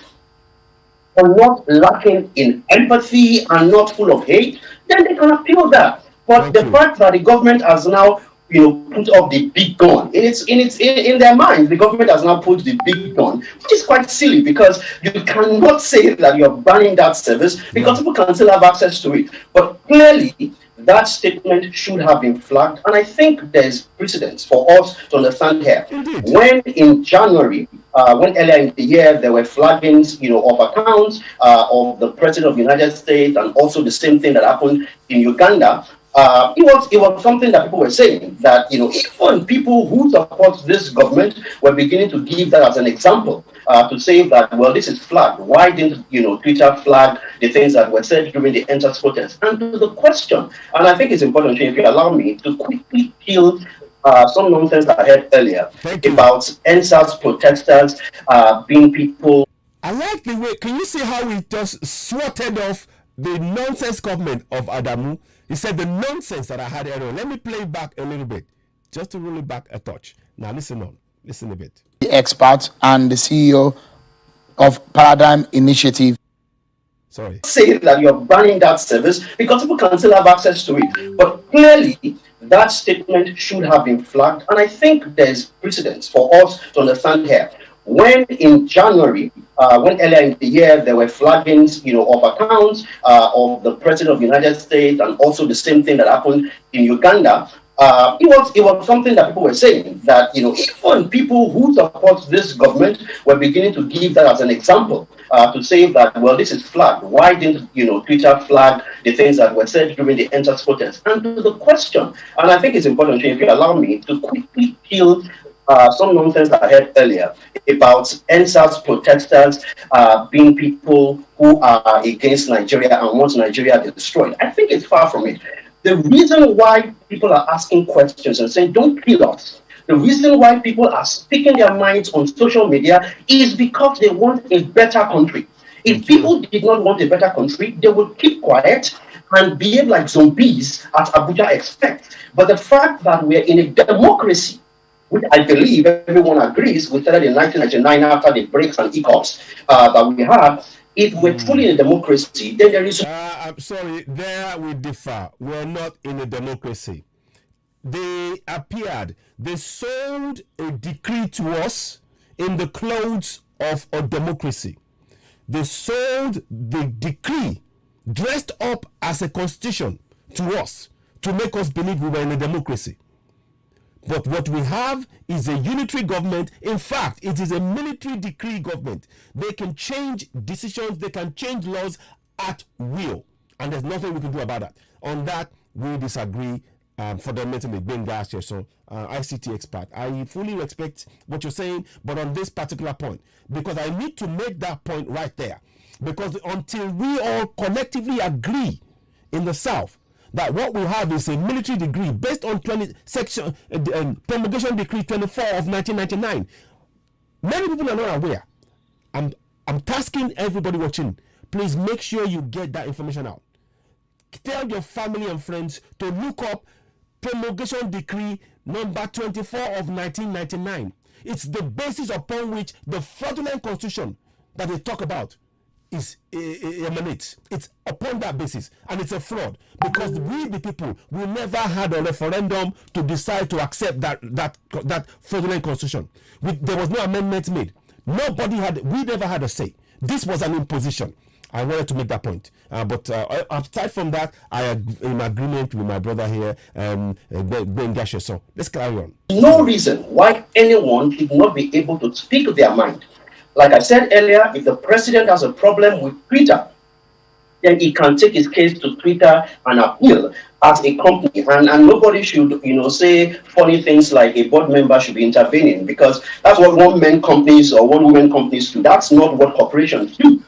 and not lacking in empathy and not full of hate, then they can appeal that. But the fact that the government has now, put up the big gun, in their minds, the government has now put the big gun, which is quite silly, because you cannot say that you're banning that service, because people can still have access to it. But clearly, that statement should have been flagged, and I think there's precedence for us to understand here. Indeed. When in January, when earlier in the year there were flaggings, of accounts of the President of the United States, and also the same thing that happened in Uganda. It was something that people were saying that, even people who support this government were beginning to give that as an example, to say that, well, this is flagged. Why didn't, Twitter flag the things that were said during the NSAS protest? And to the question, and I think it's important, if you allow me, to quickly kill some nonsense that I heard earlier about NSAS protesters being people. I like the way, can you see how we just swatted off the nonsense government of Adamu? He said the nonsense that I had earlier. Let me play it back a little bit, just to roll it back a touch. Now listen a bit. The expert and the CEO of Paradigm Initiative. Sorry. Say that you're banning that service because people can still have access to it. But clearly, that statement should have been flagged, and I think there's precedence for us to understand here. When in January, when earlier in the year there were flaggings, of accounts of the President of the United States, and also the same thing that happened in Uganda, it was something that people were saying that, even people who support this government were beginning to give that as an example, to say that, well, this is flagged. Why didn't, Twitter flag the things that were said during the NSAS protest? And to the question, and I think it's important, if you allow me, to quickly kill some nonsense that I heard earlier about NSAS protesters being people who are against Nigeria and want Nigeria destroyed. I think it's far from it. The reason why people are asking questions and saying, don't kill us, the reason why people are speaking their minds on social media is because they want a better country. If people did not want a better country, they would keep quiet and behave like zombies, as Abuja expects. But the fact that we're in a democracy, which I believe everyone agrees, we started in 1999 after the breaks and hiccups that we had. If we're truly in a democracy, then there is... I'm sorry, there we differ. We're not in a democracy. They appeared, they sold a decree to us in the clothes of a democracy. They sold the decree dressed up as a constitution to us to make us believe we were in a democracy. But what we have is a unitary government. In fact, it is a military decree government. They can change decisions, they can change laws at will. And there's nothing we can do about that. On that, we disagree fundamentally. ICT expert. I fully respect what you're saying, but on this particular point, because I need to make that point right there. Because until we all collectively agree in the South that what we have is a military degree based on Promulgation Decree 24 of 1999. Many people are not aware. I'm tasking everybody watching, please make sure you get that information out. Tell your family and friends to look up Promulgation Decree number 24 of 1999. It's the basis upon which the fraudulent constitution that they talk about emanates. It's upon that basis, and it's a fraud because we, the people, we never had a referendum to decide to accept that fraudulent constitution. There was no amendment made. We never had a say. This was an imposition, I wanted to make that point. But aside from that, I am in agreement with my brother here, so let's carry on. No reason why anyone should not be able to speak their mind. Like I said earlier, if the president has a problem with Twitter, then he can take his case to Twitter and appeal as a company. And nobody should, say funny things like a board member should be intervening, because that's what one-man companies or one-woman companies do. That's not what corporations do.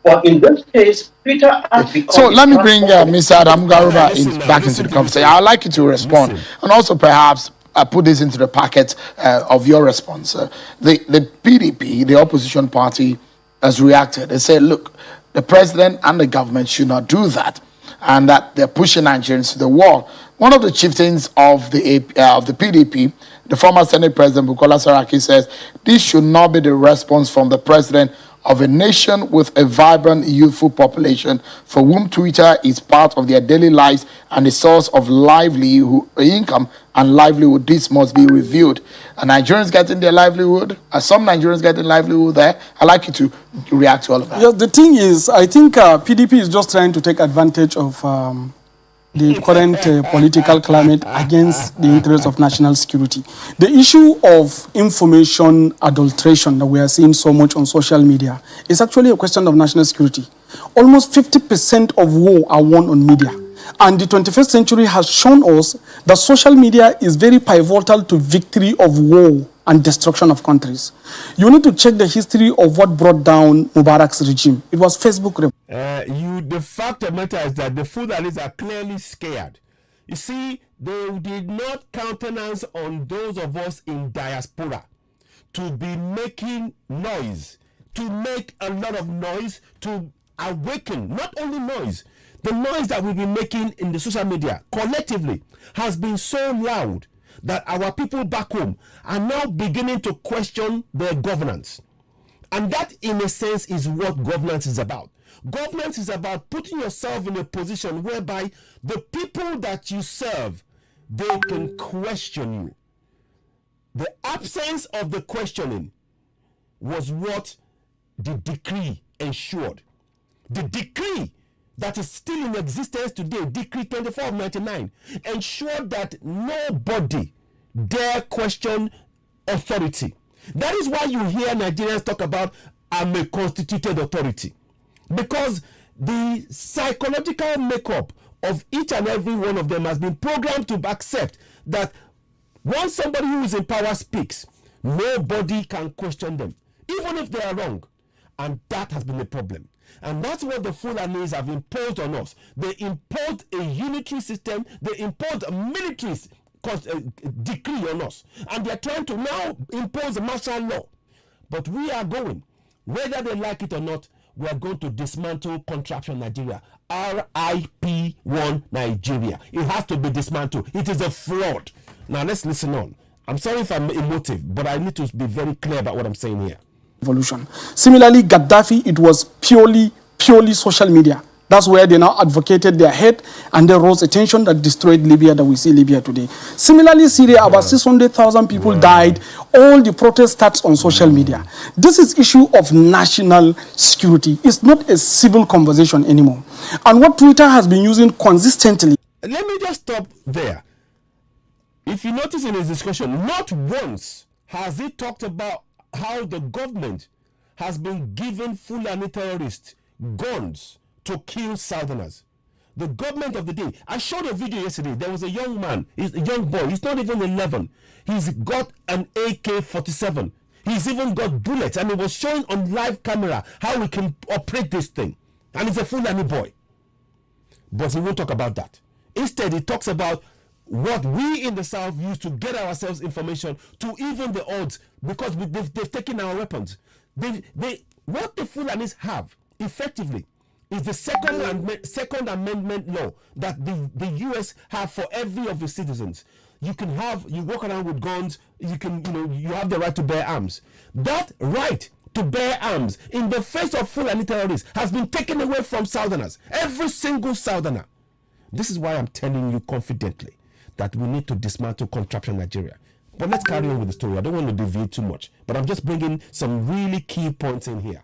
But in this case, Twitter has become... So let me bring Mr. Adam Garuba back into the conversation. I'd like you to respond and also perhaps put this into the packet of your response. The PDP, the opposition party, has reacted. They said, look, the president and the government should not do that, and that they're pushing Nigerians to the wall. One of the chieftains of the PDP, the former Senate President Bukola Saraki, says this should not be the response from the president of a nation with a vibrant youthful population for whom Twitter is part of their daily lives and a source of livelihood, income and livelihood. This must be reviewed. Are Nigerians getting their livelihood? Are some Nigerians getting livelihood there? I'd like you to react to all of that. Yeah, the thing is, I think PDP is just trying to take advantage of the current political climate against the interests of national security. The issue of information adulteration that we are seeing so much on social media is actually a question of national security. Almost 50% of war are won on media. And the 21st century has shown us that social media is very pivotal to victory of war and destruction of countries. You need to check the history of what brought down Mubarak's regime. It was Facebook. The fact of the matter is that the Fulanis are clearly scared. You see, they did not countenance on those of us in diaspora to be making noise, to make a lot of noise, to awaken, not only noise, the noise that we've been making in the social media collectively has been so loud that our people back home are now beginning to question their governance. And that, in a sense, is what governance is about. Governance is about putting yourself in a position whereby the people that you serve, they can question you. The absence of the questioning was what the decree ensured. The decree that is still in existence today, Decree 24 of 99, ensured that nobody dare question authority. That is why you hear Nigerians talk about, I'm a constituted authority. Because the psychological makeup of each and every one of them has been programmed to accept that once somebody who is in power speaks, nobody can question them, even if they are wrong. And that has been the problem. And that's what the Fulanis have imposed on us. They imposed a unitary system. They imposed a military decree on us. And they're trying to now impose a martial law. But we are going, whether they like it or not, we are going to dismantle Contraption Nigeria. RIP1 Nigeria. It has to be dismantled. It is a fraud. Now let's listen on. I'm sorry if I'm emotive, but I need to be very clear about what I'm saying here. Revolution. Similarly, Gaddafi, it was purely social media. That's where they now advocated their head, and they rose a tension that destroyed Libya, that we see Libya today. Similarly, Syria, about 600,000 people died. All the protest starts on social media. This is issue of national security. It's not a civil conversation anymore. And what Twitter has been using consistently. Let me just stop there. If you notice in his discussion, not once has he talked about how the government has been giving Fulani terrorists guns to kill Southerners. The government of the day. I showed a video yesterday. There was a young man, he's a young boy, he's not even 11. He's got an AK-47. He's even got bullets, and he was showing on live camera how we can operate this thing. And he's a Fulani boy. But he won't talk about that. Instead, he talks about what we in the South use to get ourselves information to even the odds, because they've taken our weapons. What the Fulanis have, effectively, is the second amendment law that the US have for every of the citizens. You walk around with guns, you have the right to bear arms. That right to bear arms in the face of Fulani terrorists has been taken away from Southerners. Every single Southerner. This is why I'm telling you confidently that we need to dismantle Contraption Nigeria. But let's carry on with the story. I don't want to deviate too much, but I'm just bringing some really key points in here.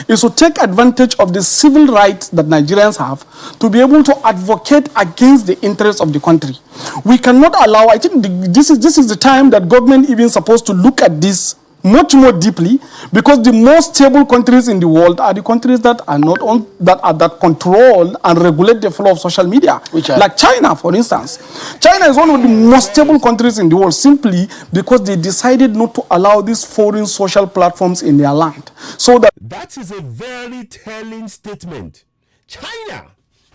is to take advantage of the civil rights that Nigerians have to be able to advocate against the interests of the country. We cannot allow, I think this is the time that government even supposed to look at this much more deeply, because the most stable countries in the world are the countries that are not on that control and regulate the flow of social media, like China, for instance. China is one of the most stable countries in the world simply because they decided not to allow these foreign social platforms in their land. So that is a very telling statement. China,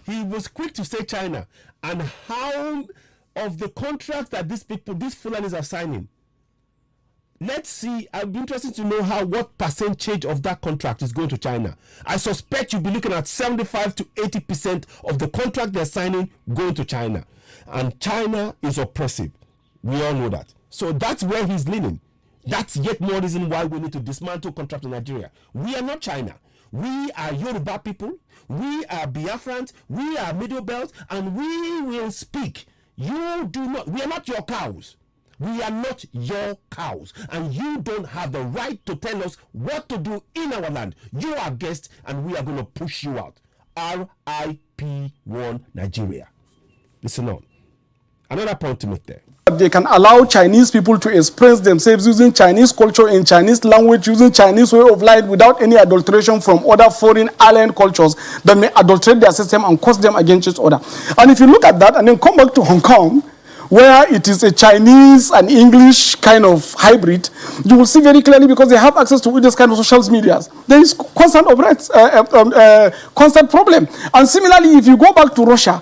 he was quick to say China, and how of the contracts that these Fulanis are signing. Let's see, I'd be interested to know what percentage of that contract is going to China. I suspect you'll be looking at 75 to 80% of the contract they're signing going to China. And China is oppressive. We all know that. So that's where he's leaning. That's yet more reason why we need to dismantle contract in Nigeria. We are not China. We are Yoruba people. We are Biafrans. We are Middle Belt. And we will speak. You do not. We are not your cows. We are not your cows, and you don't have the right to tell us what to do in our land. You are guests, and we are going to push you out. RIP1 Nigeria. Listen on. Another point to make there. They can allow Chinese people to express themselves using Chinese culture in Chinese language, using Chinese way of life without any adulteration from other foreign alien cultures that may adulterate their system and cause them against each other. And if you look at that and then come back to Hong Kong, where it is a Chinese and English kind of hybrid, you will see very clearly, because they have access to this kind of social media, there is constant constant problem. And similarly, if you go back to Russia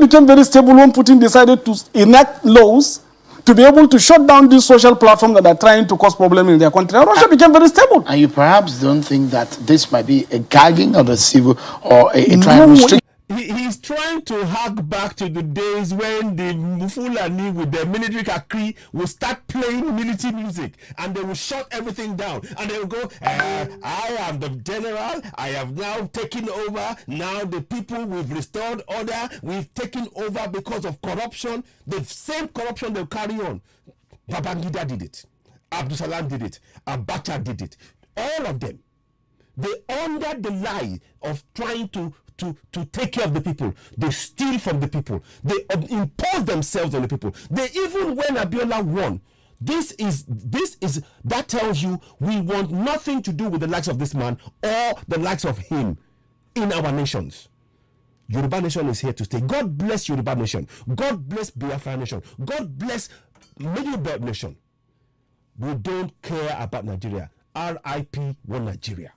became very stable when Putin decided to enact laws to be able to shut down these social platforms that are trying to cause problems in their country. And Russia became very stable. And you perhaps don't think that this might be a gagging of the civil or a trying to restrict. He's trying to hark back to the days when the Fulani with their military kakri will start playing military music, and they will shut everything down, and they will go, I am the general, I have now taken over, now the people, we've restored order, we've taken over because of corruption. The same corruption they'll carry on. Babangida did it, Abdul Salam did it, Abacha did it, all of them. They under the lie of trying to take care of the people. They steal from the people. They impose themselves on the people. They even when Abiola won, that tells you we want nothing to do with the likes of this man or the likes of him in our nations. Yoruba nation is here to stay. God bless Yoruba nation. God bless Biafra nation. God bless Middle Belt nation. We don't care about Nigeria. RIP1 Nigeria.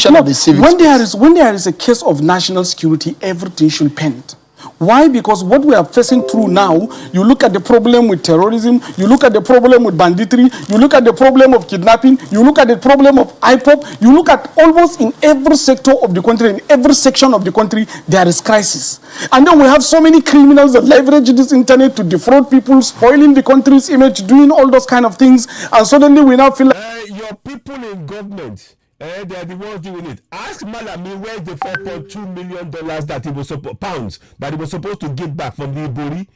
No, when there is a case of national security, everything should pend. Why? Because what we are facing through now, you look at the problem with terrorism, you look at the problem with banditry, you look at the problem of kidnapping, you look at the problem of IPOP, you look at almost in every sector of the country, in every section of the country, there is crisis. And then we have so many criminals that leverage this internet to defraud people, spoiling the country's image, doing all those kind of things, and suddenly we now feel like... your people in government... they are the ones doing it. Ask Malami where's the $4.2 million that he was pounds that he was supposed to give back from the Ibori.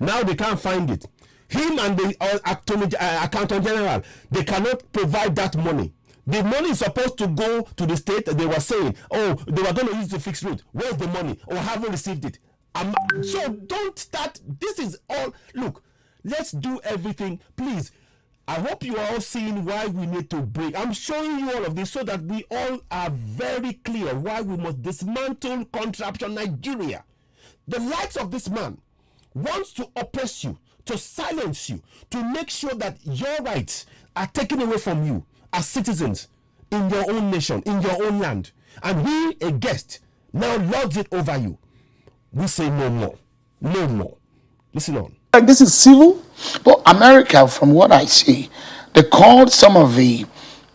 Now they can't find it. Him and the accountant general, they cannot provide that money. The money is supposed to go to the state. They were saying, oh, they were going to use the fixed route. Where's the money? Oh, haven't received it. So don't start. This is all. Look, let's do everything, please. I hope you are all seeing why we need to break. I'm showing you all of this so that we all are very clear why we must dismantle contraption Nigeria. The likes of this man wants to oppress you, to silence you, to make sure that your rights are taken away from you as citizens in your own nation, in your own land. And he, a guest, now lords it over you. We say no more. No more. Listen on. Like this is civil. But America, from what I see, they called some of the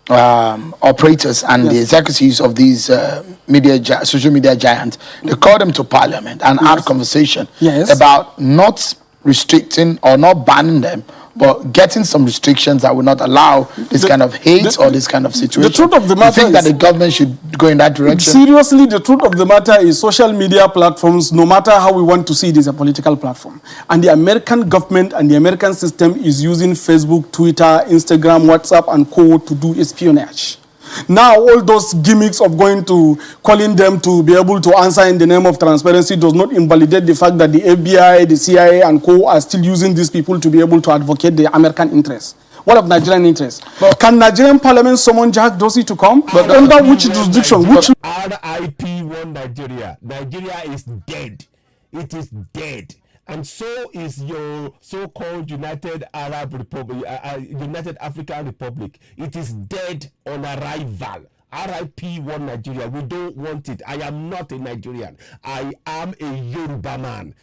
operators and the executives of these social media giants. They called them to parliament and had conversation about not restricting or not banning them, but getting some restrictions that will not allow this kind of hate or this kind of situation. The truth of the matter is that the government should go in that direction. Seriously, the truth of the matter is social media platforms, no matter how we want to see it, is a political platform. And the American government and the American system is using Facebook, Twitter, Instagram, WhatsApp, and co to do espionage. Now, all those gimmicks of calling them to be able to answer in the name of transparency does not invalidate the fact that the FBI, the CIA, and co are still using these people to be able to advocate the American interests. What of Nigerian interests? But can Nigerian Parliament summon Jack Dorsey to come? But under which jurisdiction? Which RIP1 Nigeria. Nigeria is dead. It is dead. And so is your so-called United Arab Republic, United African Republic. It is dead on arrival. RIP1 Nigeria. We don't want it. I am not a Nigerian. I am a Yoruba man.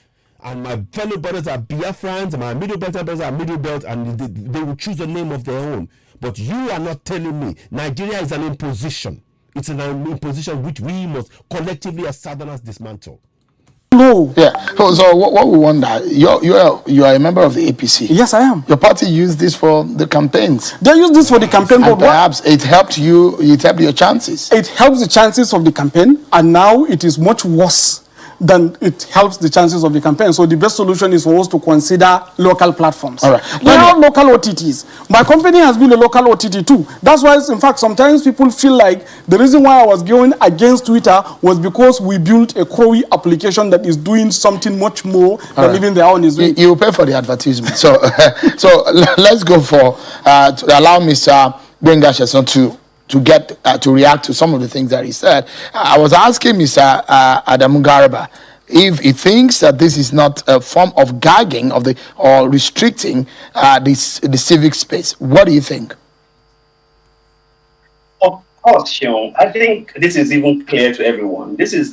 And my fellow brothers are Biafrans, and my middle belt brothers are middle belt, and they will choose a name of their own. But you are not telling me Nigeria is an imposition. It's an imposition which we must collectively as Southerners dismantle. No. Yeah. So what we wonder, you are a member of the APC. Yes, I am. Your party used this for the campaigns. They use this for the campaign, and perhaps it helped you. It helped your chances. It helps the chances of the campaign, and now it is much worse than it helps the chances of the campaign. So the best solution is for us to consider local platforms. All right. We have local OTTs. My company has been a local OTT too. That's why, in fact, sometimes people feel like the reason why I was going against Twitter was because we built a Crowy application that is doing something much more than even their own is doing. You pay for the advertisement. So, let's go for to allow Mr. Gbenga Sheson to get to react to some of the things that he said. I was asking Mr. Adamu Garba if he thinks that this is not a form of gagging or restricting the civic space. What do you think? Of course, Sean. I think this is even clear to everyone. This is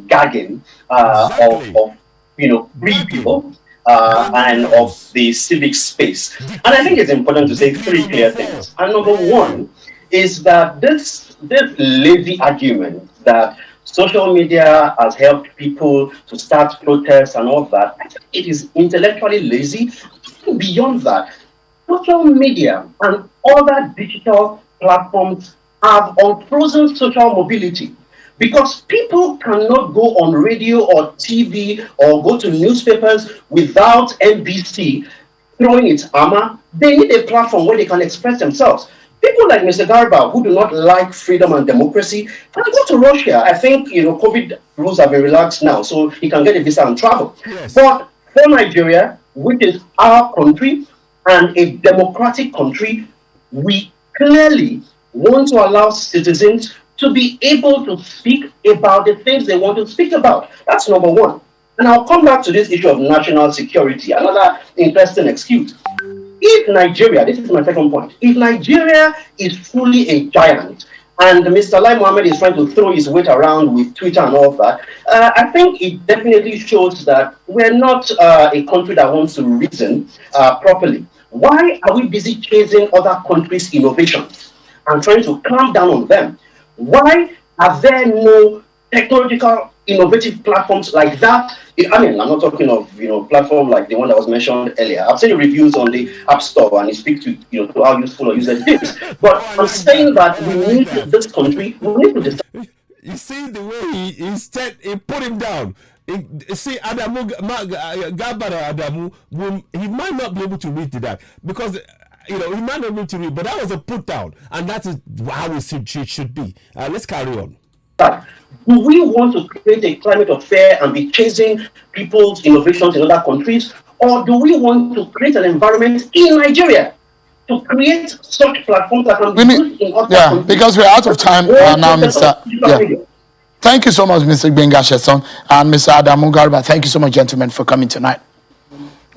gagging of free people and of the civic space. And I think it's important to say three clear things. And number one is that this lazy argument that social media has helped people to start protests and all that, I think it is intellectually lazy. Beyond that, social media and other digital platforms have unfrozen social mobility, because people cannot go on radio or TV or go to newspapers without NBC throwing its armor. They need a platform where they can express themselves. People like Mr. Garba, who do not like freedom and democracy, can go to Russia. I think, COVID rules have been relaxed now, so he can get a visa and travel. Yes. But for Nigeria, which is our country and a democratic country, we clearly want to allow citizens to be able to speak about the things they want to speak about. That's number one. And I'll come back to this issue of national security, another interesting excuse. If Nigeria, this is my second point, if Nigeria is fully a giant, and Mr. Lai Mohammed is trying to throw his weight around with Twitter and all that, I think it definitely shows that we're not a country that wants to reason properly. Why are we busy chasing other countries' innovations and trying to clamp down on them? Why are there no technological innovative platforms like that? I mean, I'm not talking of platform like the one that was mentioned earlier. I've seen the reviews on the App Store and it speaks to to how useful a user it is. But I'm saying that we need this country. We need to decide. You see the way he put him down. See, Adamu Gabara Adamu, he might not be able to read that because he might not be able to read, but that was a put down, and that is how it should be. Let's carry on. Do we want to create a climate of fear and be chasing people's innovations in other countries, or do we want to create an environment in Nigeria to create such platforms that can be used in other countries? Because we're out of time now, Mr. Yeah. Thank you so much, Mr. Gbenga Sheson and Mr. Adamu Garba. Thank you so much, gentlemen, for coming tonight.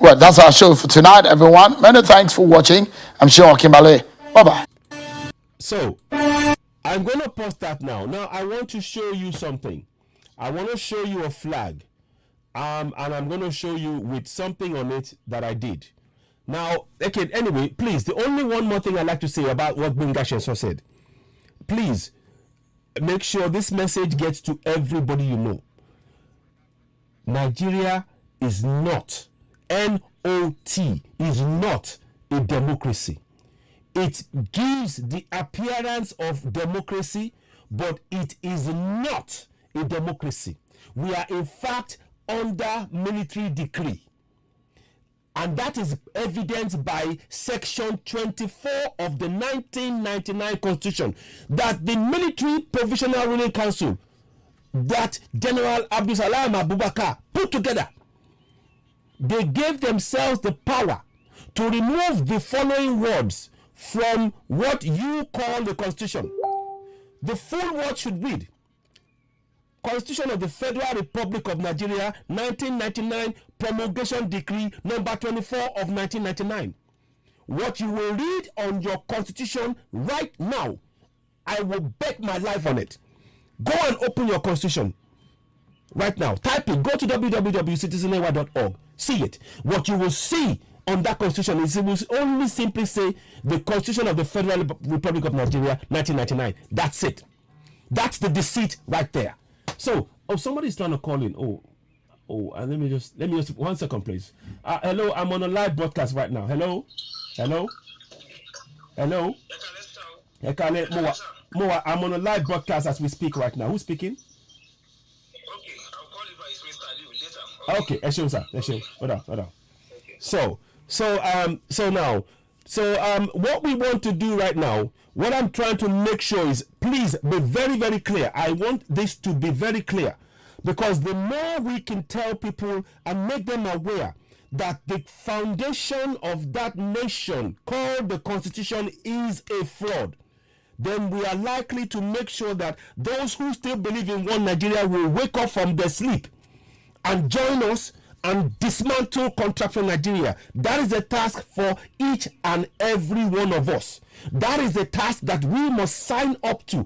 Well, that's our show for tonight, everyone. Many thanks for watching. I'm Sean Kimbale. Bye-bye. So, I'm going to pause that now. Now, I want to show you something. I want to show you a flag. And I'm going to show you with something on it that I did. Now, okay, anyway, please, the only one more thing I'd like to say about what Gbenga Sheson said. Please, make sure this message gets to everybody you know. Nigeria is not, N-O-T, is not a democracy. It gives the appearance of democracy, but it is not a democracy. We are in fact under military decree. And that is evidenced by Section 24 of the 1999 Constitution, that the Military Provisional Ruling Council that General Abdul Salam Abubakar put together, they gave themselves the power to remove the following words from what you call the Constitution. The full word should read, Constitution of the Federal Republic of Nigeria, 1999 Promulgation Decree number 24 of 1999. What you will read on your Constitution right now, I will bet my life on it. Go and open your Constitution right now. Type it. Go to www.citizenera.org. See it. What you will see on that Constitution is it will only simply say the Constitution of the Federal Republic of Nigeria, 1999. That's it. That's the deceit right there. So, somebody's trying to call in. And let me just 1 second, please. Hello, I'm on a live broadcast right now. Hello. Ekale, Moa, I'm on a live broadcast as we speak right now. Who's speaking? Okay, I'll call you by Mr. Liu later. Okay, Esheun, sir. Esheun. Hold on. Okay. So what we want to do right now, what I'm trying to make sure is, please be very, very clear. I want this to be very clear, because the more we can tell people and make them aware that the foundation of that nation called the Constitution is a fraud, then we are likely to make sure that those who still believe in one Nigeria will wake up from their sleep and join us and dismantle contraction Nigeria. That is a task for each and every one of us. That is a task that we must sign up to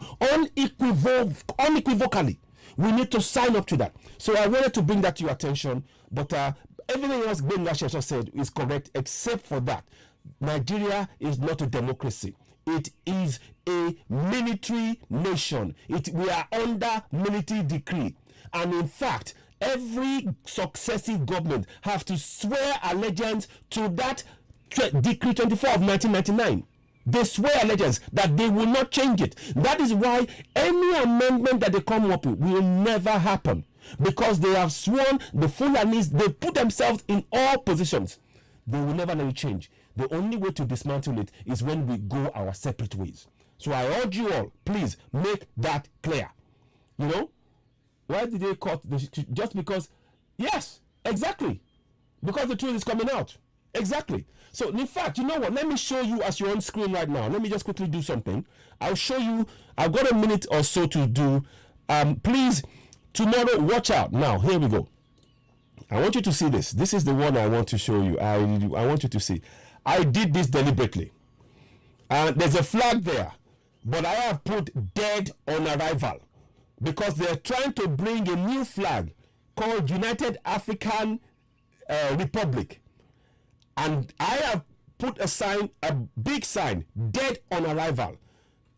unequivocally. We need to sign up to that. So I wanted to bring that to your attention, but everything else Ben Lashes said is correct, except for that. Nigeria is not a democracy. It is a military nation. We are under military decree. And in fact, every successive government have to swear allegiance to that Decree 24 of 1999. They swear allegiance that they will not change it. That is why any amendment that they come up with will never happen, because they have sworn, the Fulanis, they put themselves in all positions. They will never let it change. The only way to dismantle it is when we go our separate ways. So I urge you all, please make that clear. You know, why did they cut just because? Yes, exactly. Because the truth is coming out. Exactly. So in fact, you know what? Let me show you as you're on screen right now. Let me just quickly do something. I'll show you. I've got a minute or so to do. Please, tomorrow, watch out. Now, here we go. I want you to see this. This is the one I want to show you. I want you to see. I did this deliberately. There's a flag there, but I have put dead on arrival, because they're trying to bring a new flag called United African Republic. And I have put a sign, a big sign, dead on arrival.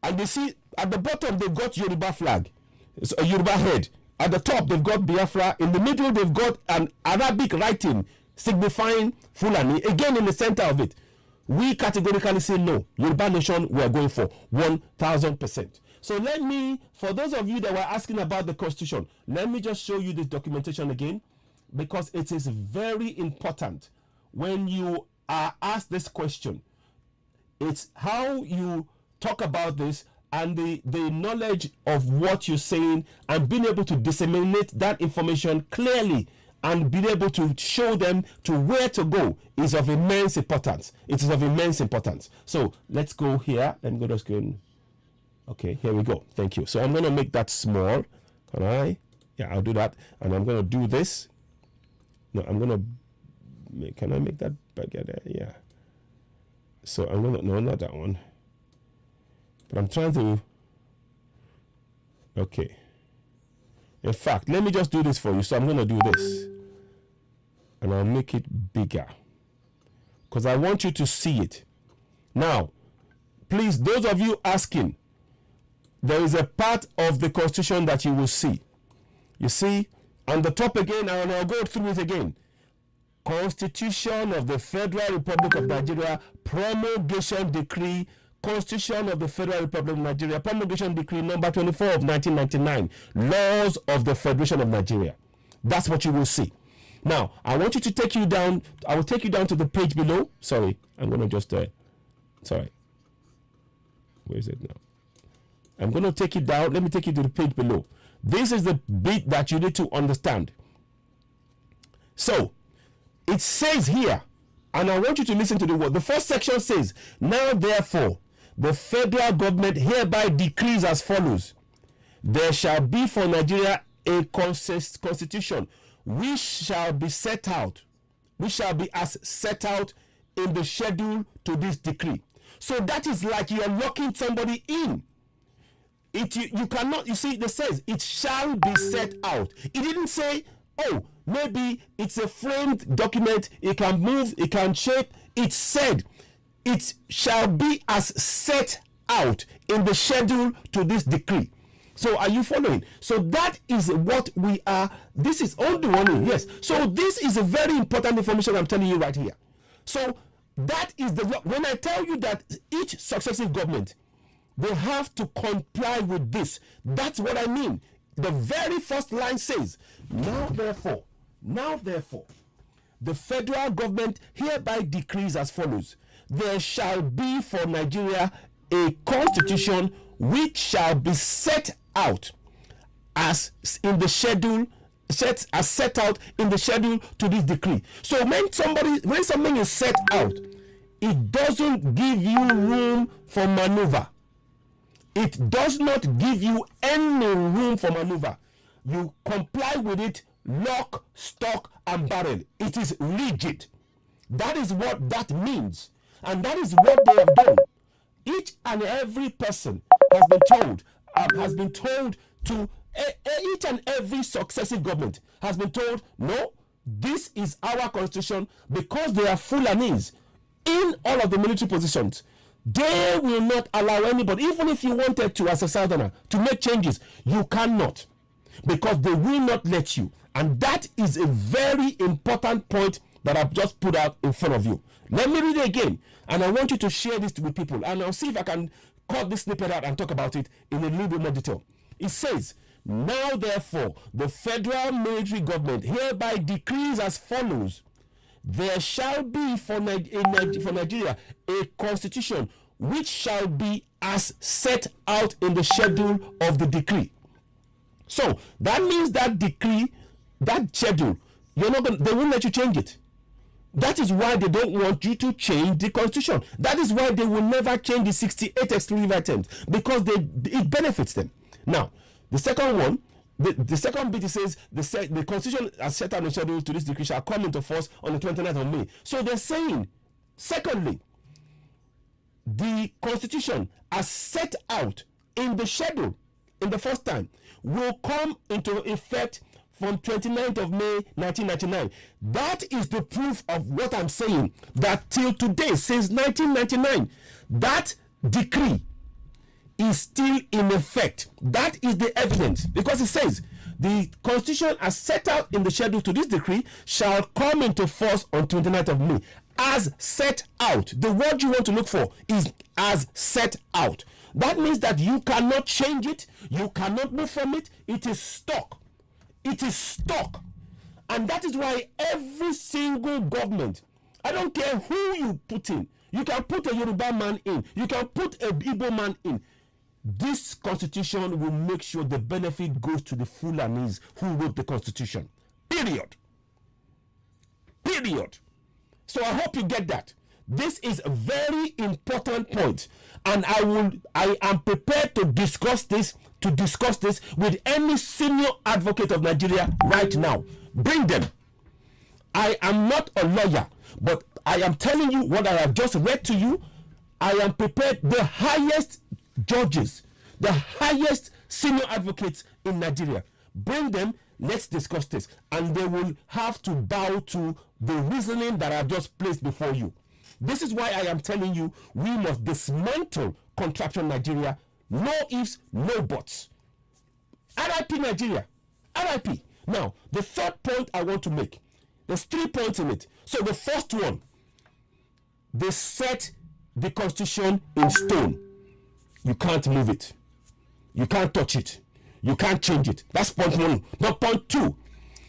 And you see, at the bottom, they've got Yoruba flag. It's a Yoruba head. At the top, they've got Biafra. In the middle, they've got an Arabic writing signifying Fulani. Again, in the center of it. We categorically say no. Yoruba nation, we are going for 1,000%. So let me, for those of you that were asking about the Constitution, let me just show you this documentation again, because it is very important when you are asked this question. It's how you talk about this and the knowledge of what you're saying, and being able to disseminate that information clearly and being able to show them to where to go is of immense importance. It is of immense importance. So let's go here. Let me go to screen. Okay, here we go. Thank you. So I'm going to make that small. Can I? Yeah, I'll do that. And I'm going to do this. No, I'm going to make, can I make that bigger there? Yeah. So I'm going to, no, not that one. But I'm trying to, okay. In fact, let me just do this for you. So I'm going to do this. And I'll make it bigger, because I want you to see it. Now, please, those of you asking, there is a part of the Constitution that you will see. You see, on the top again, and I'll go through it again. Constitution of the Federal Republic of Nigeria, Promulgation Decree, Constitution of the Federal Republic of Nigeria, Promulgation Decree number 24 of 1999, Laws of the Federation of Nigeria. That's what you will see. Now, I want you to take you down. I will take you down to the page below. Sorry, I'm going to just, sorry. Where is it now? I'm going to take you down. Let me take you to the page below. This is the bit that you need to understand. So, it says here, and I want you to listen to the word. The first section says, now therefore, the federal government hereby decrees as follows. There shall be for Nigeria a constitution which shall be set out, which shall be as set out in the schedule to this decree. So that is like you're locking somebody in. You cannot, you see, it says it shall be set out. It didn't say, oh, maybe it's a framed document, it can move, it can shape. It said it shall be as set out in the schedule to this decree. So are you following? So that is what we are. This is only one. Yes. So this is a very important information I'm telling you right here. So that is when I tell you that each successive government, they have to comply with this. That's what I mean. The very first line says, now therefore, the federal government hereby decrees as follows. There shall be for Nigeria a constitution which shall be set out as in the schedule, set out in the schedule to this decree. So when something is set out, it doesn't give you room for maneuver. It does not give you any room for maneuver. You comply with it, lock, stock, and barrel. It is rigid. That is what that means. And that is what they have done. Each and every person has been told to, each and every successive government has been told, no, this is our constitution, because they are Fulanis in all of the military positions. They will not allow anybody, even if you wanted to as a southerner, to make changes. You cannot, because they will not let you. And that is a very important point that I've just put out in front of you. Let me read it again, and I want you to share this with people, and I'll see if I can cut this snippet out and talk about it in a little bit more detail. It says, now therefore, the federal military government hereby decrees as follows. There shall be for Nigeria a constitution which shall be as set out in the schedule of the decree. So that means that decree, that schedule, they won't let you change it. That is why they don't want you to change the constitution. That is why they will never change the 68 exclusive items, because it benefits them. Now, the second one, the second bit, it says the constitution as set out in the schedule to this decree shall come into force on the 29th of May. So they're saying, secondly, the constitution as set out in the schedule in the first time will come into effect from 29th of May 1999. That is the proof of what I'm saying, that till today, since 1999, that decree is still in effect. That is the evidence, because it says the constitution as set out in the schedule to this decree shall come into force on 29th of May. As set out. The word you want to look for is as set out. That means that you cannot change it, you cannot move from it. It is stuck. It is stuck. And that is why every single government, I don't care who you put in, you can put a Yoruba man in, you can put a Igbo man in, this constitution will make sure the benefit goes to the Fulanis who wrote the constitution. Period. Period. So I hope you get that. This is a very important point, and I am prepared to discuss this with any senior advocate of Nigeria right now. Bring them. I am not a lawyer, but I am telling you what I have just read to you. I am prepared. The highest judges, the highest senior advocates in Nigeria, bring them. Let's discuss this, and they will have to bow to the reasoning that I've just placed before you. This is why I am telling you we must dismantle contraction Nigeria. No ifs, no buts. RIP Nigeria. RIP. Now, the third point I want to make, there's 3 points in it. So the first one, they set the constitution in stone. You can't move it. You can't touch it. You can't change it. That's point 1. But point 2,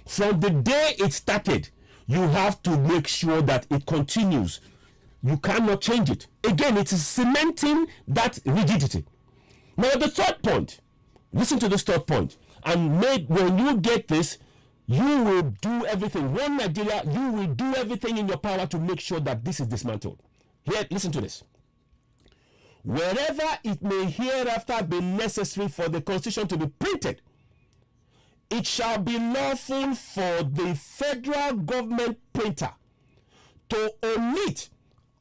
From the day it started, you have to make sure that it continues. You cannot change it. Again, it is cementing that rigidity. Now, the third point, listen to this third point, and when you get this, you will do everything. One Nigeria, you will do everything in your power to make sure that this is dismantled. Here, listen to this. Wherever it may hereafter be necessary for the Constitution to be printed, it shall be lawful for the federal government printer to omit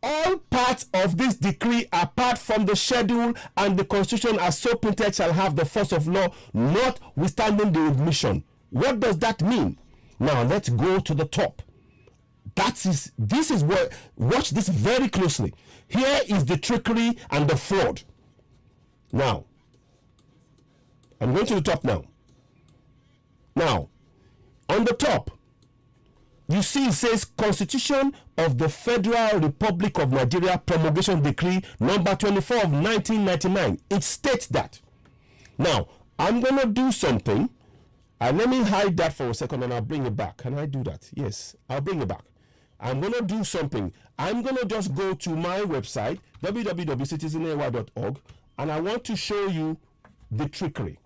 all parts of this decree apart from the schedule, and the Constitution as so printed shall have the force of law, notwithstanding the omission. What does that mean? Now let's go to the top. This is what, watch this very closely. Here is the trickery and the fraud. Now, I'm going to the top now. Now, on the top, you see it says Constitution of the Federal Republic of Nigeria Promulgation Decree number 24 of 1999. It states that. Now, I'm going to do something. And let me hide that for a second and I'll bring it back. Can I do that? Yes, I'll bring it back. I'm going to do something. I'm going to just go to my website, www.citizenay.org, and I want to show you the trickery.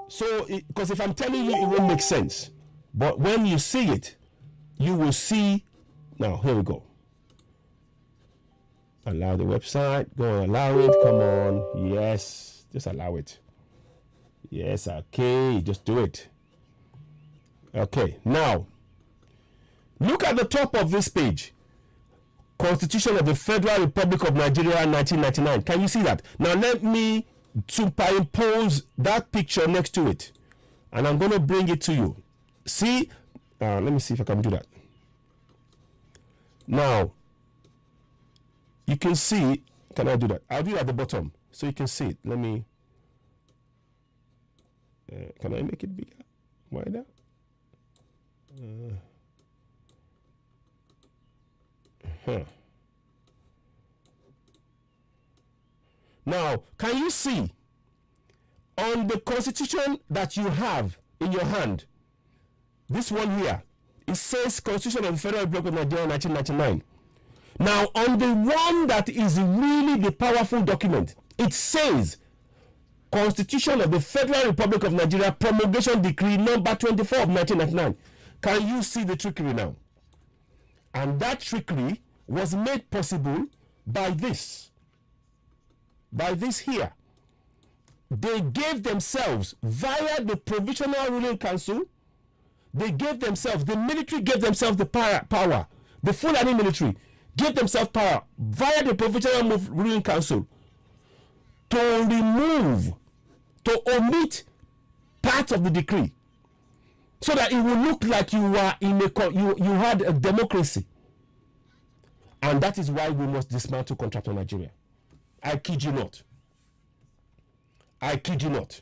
So, because if I'm telling you, it won't make sense. But when you see it, you will see. Now, here we go. Allow the website. Go and allow it. Come on. Yes. Just allow it. Yes. Okay. Just do it. Okay. Now, look at the top of this page. Constitution of the Federal Republic of Nigeria 1999. Can you see that? Now, let me superimpose that picture next to it. And I'm going to bring it to you. See? Let me see if I can do that. Now, you can see. Can I do that? I'll do it at the bottom so you can see it. Let me. Can I make it bigger? Wider? Now, can you see on the Constitution that you have in your hand, this one here, it says Constitution of the Federal Republic of Nigeria 1999. Now, on the one that is really the powerful document, it says Constitution of the Federal Republic of Nigeria Promulgation Decree number 24 of 1999. Can you see the trickery now? And that trickery was made possible by this. By this here. They gave themselves, via the Provisional Ruling Council, they gave themselves, the military gave themselves the power. The Fulani military gave themselves power via the Provisional Ruling Council to remove, to omit parts of the decree, so that it will look like you were in you had a democracy. And that is why we must dismantle contract on Nigeria. I kid you not. I kid you not.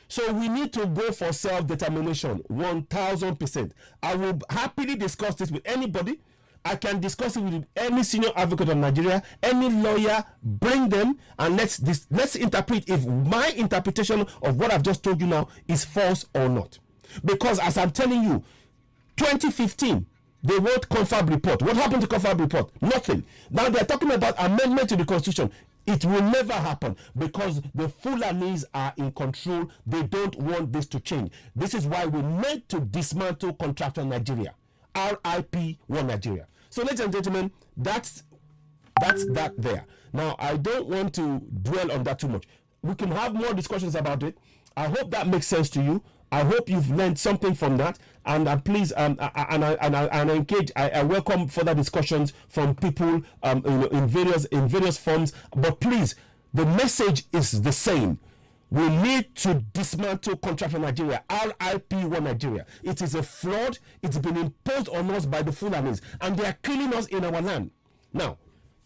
So we need to go for self-determination, 1000%. I will happily discuss this with anybody. I can discuss it with any senior advocate of Nigeria, any lawyer. Bring them and let's interpret if my interpretation of what I've just told you now is false or not. Because as I'm telling you, 2015, they wrote confab report. What happened to confab report? Nothing. Now they're talking about amendment to the Constitution. It will never happen because the Fulanis are in control. They don't want this to change. This is why we need to dismantle contract on Nigeria. RIP One Nigeria. So, ladies and gentlemen, that's that there. Now, I don't want to dwell on that too much. We can have more discussions about it. I hope that makes sense to you. I hope you've learned something from that, and please, I engage. I welcome further discussions from people, in various forms. But please, the message is the same. We need to dismantle contract for Nigeria. RIP One Nigeria. It is a fraud. It's been imposed on us by the Fulanis, and they are killing us in our land. Now,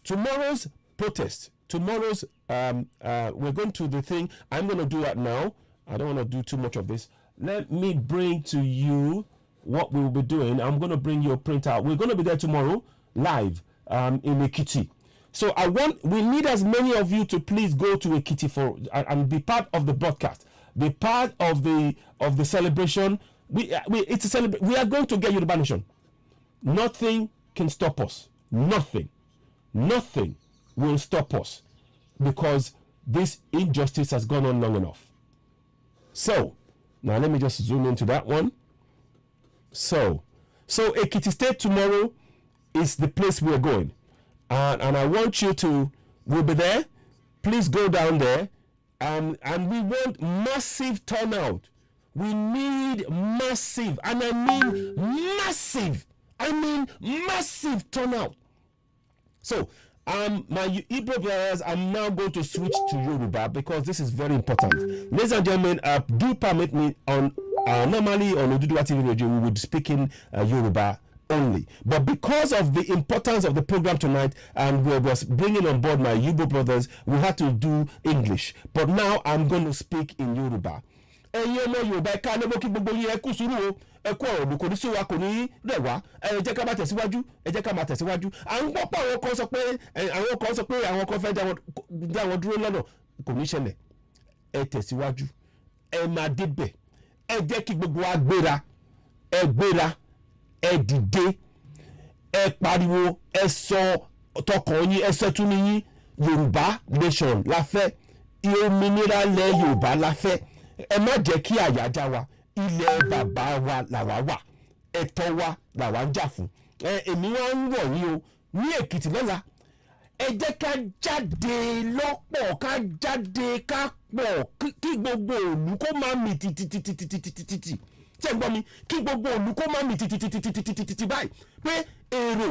tomorrow's protest. Tomorrow's we're going to the thing. I'm going to do that now. I don't want to do too much of this. Let me bring to you what we will be doing. I'm going to bring you a printout. We're going to be there tomorrow live in Ekiti. So we need as many of you to please go to Ekiti and be part of the broadcast. Be part of the celebration. It's a celebration. We are going to get Yoruba nation. Nothing can stop us. Nothing will stop us, because this injustice has gone on long enough. So now let me just zoom into that one. So Ekiti State tomorrow is the place we're going, and I want you to. We'll be there. Please go down there, and we want massive turnout. We need massive, and I mean massive turnout. So my Igbo brothers, I'm now going to switch to Yoruba because this is very important. Ladies and gentlemen, do permit me on normally on Oduduwa TV Radio we would speak in Yoruba only, but because of the importance of the program tonight and we was bringing on board my Igbo brothers, we had to do English. But now I'm going to speak in Yoruba. Yorùbá ẹ ká lébó kí gbogbo yín ẹ kú sùúrù o ẹ kú ọ̀rọ̀ òdò kò ní sí wa kò ní rẹ̀ wá ẹ jẹ́ ká máa tẹ̀síwájú à ń gbọ́ pé àwọn kan sọ pé àwọn kan fẹ́ dá wọn dúró lọ́nà kò ní ṣẹlẹ̀ ẹ tẹ̀síwájú ẹ máa débẹ̀ ẹ jẹ́ kí gbogbo wa gbéra ẹ dìde ẹ pariwo ẹ sọ tọkàn yín ẹ sẹ́tún ní yín Yorùbá nation la fẹ́ òmìnira lẹ̀ Yorùbá la fẹ́. Ẹ má jẹ́ kí àyájá wa ilẹ̀ bàbá wa làwa wà ẹ̀tọ́ wa làwa ń jà fún. Èmi wá ń rọ̀ yín o ní Èkìtì lọ́la ẹ jẹ́ ká jáde lọ́pọ̀ ká jáde ká pọ̀ kí gbogbo òlú kó máa mì tìtìtìtìtìtìtì ṣé ń gbọ́ mi kí gbogbo òlú kó máa mì tìtìtìtìtìtì báyìí pé èrò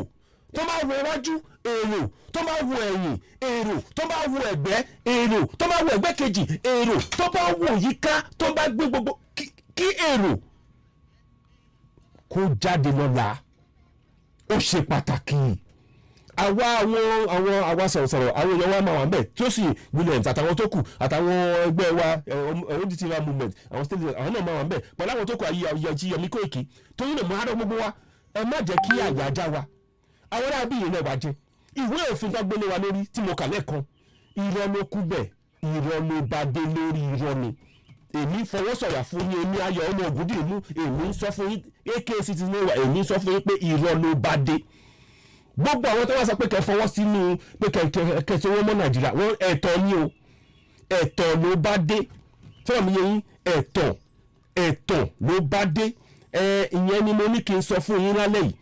tó máa wo iwájú èrò tó máa wo ẹ̀yìn èrò tó máa wo ẹ̀gbẹ́ èrò tó máa wo ẹ̀gbẹ́ kejì èrò tó bá wo yíká tó bá gbé gbogbo kí èrò kó jáde lọ́la ó ṣe pàtàkì. àwa sọ̀rọ̀sọ̀rọ̀ àwọn èèyàn wa máa wà ńbẹ̀ tó sì Williams àtàwọn tó kù àtàwọn ẹgbẹ́ wa ODTV movement àwọn state àwọn náà máa wà ńbẹ̀ pẹ̀lú àwọn tó kù àyíyàjí Yẹmí Kóìkì tó yín lè mú àárọ̀ gbogbo wa ẹ má jẹ́ kí àyájá wa àwọn arábí yìí náà wá jẹ ìwé òfin tó gbélé wa lórí tí mo kà lẹ́ẹ̀kan irọ́ ló kú bẹ̀ irọ́ ló bá dé lórí irọ́ ni èmi fọwọ́sọ̀yà fún yín èmi Ayọ̀ ọmọ Ògúndìmú èmi sọ fún yín AK Citizen wa èmi sọ fún yín pé irọ́ ló bá dé gbogbo àwọn tó wá sọ pé kẹ́ fọwọ́ sínú pé kẹ́ sọ wọ́n mọ́ Nàìjíríà wọ́n ẹ̀tọ́ ni o ẹ̀tọ́ ló bá dé fún mi yẹn ẹ̀tọ́ ló bá dé ìyẹn ni mo ní kí n sọ fún yín lálẹ́ yìí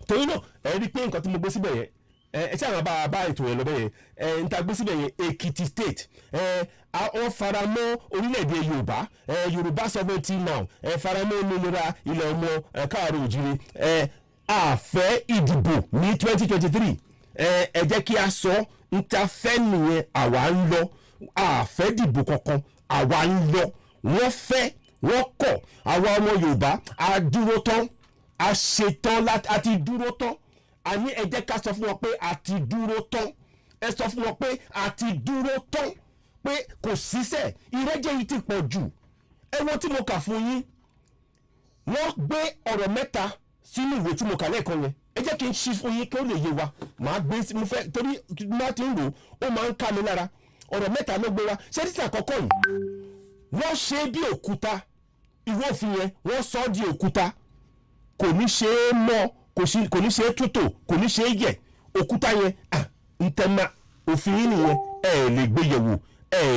torí náà ẹ rí i pé nǹkan tí mo gbé síbẹ̀ yẹn ẹ ṣe àwọn bá ètò yẹn lọ bẹ́ẹ̀ yẹn n ta gbé síbẹ̀ yẹn Èkìtì state wọ́n fara mọ́ orílẹ̀-èdè Yorùbá Yorùbá sovereignty now fara mọ́ òmìnira ilẹ̀ ọmọ káàárọ̀ òjìrè àfẹ́ ìdìbò ní 2023 ẹ jẹ́ kí a sọ n ta fẹ́ nìyẹn àwa ń lọ àfẹ́ dìbò kankan àwa ń lọ wọ́n fẹ́ wọ́n kọ̀ àwa ọmọ Yorùbá a dúró tán a ṣetán àti dúró tán àní ẹ jẹ́ ká sọ fún wọn pé àti dúró tán ẹ sọ fún wọn pé àti dúró tán pé kò síṣẹ́ ìrẹ́jẹ yìí ti pọ̀ jù ẹ wo tí mo kà fún yín wọ́n gbé ọ̀rọ̀ mẹ́ta sínú ìwé tí mo kà lẹ́ẹ̀kan yẹn ẹ jẹ́ kí n ṣí fún yín kí ó lè yé wa màá gbé mo fẹ́ torí má ti ń rò ó máa ń ká mi lára ọ̀rọ̀ mẹ́ta ló gbé wa ṣé títí àkọ́kọ́ yìí wọ́n ṣe é bí òkúta ìwé òfin yẹn wọ́n sọ ọ́ di òkúta kò ní ṣe é mọ́ kò ní ṣe é tútò kò ní ṣe é yẹ̀ òkúta yẹn ń tẹ́mà òfin yín nìyẹn lè gbé yẹ̀wò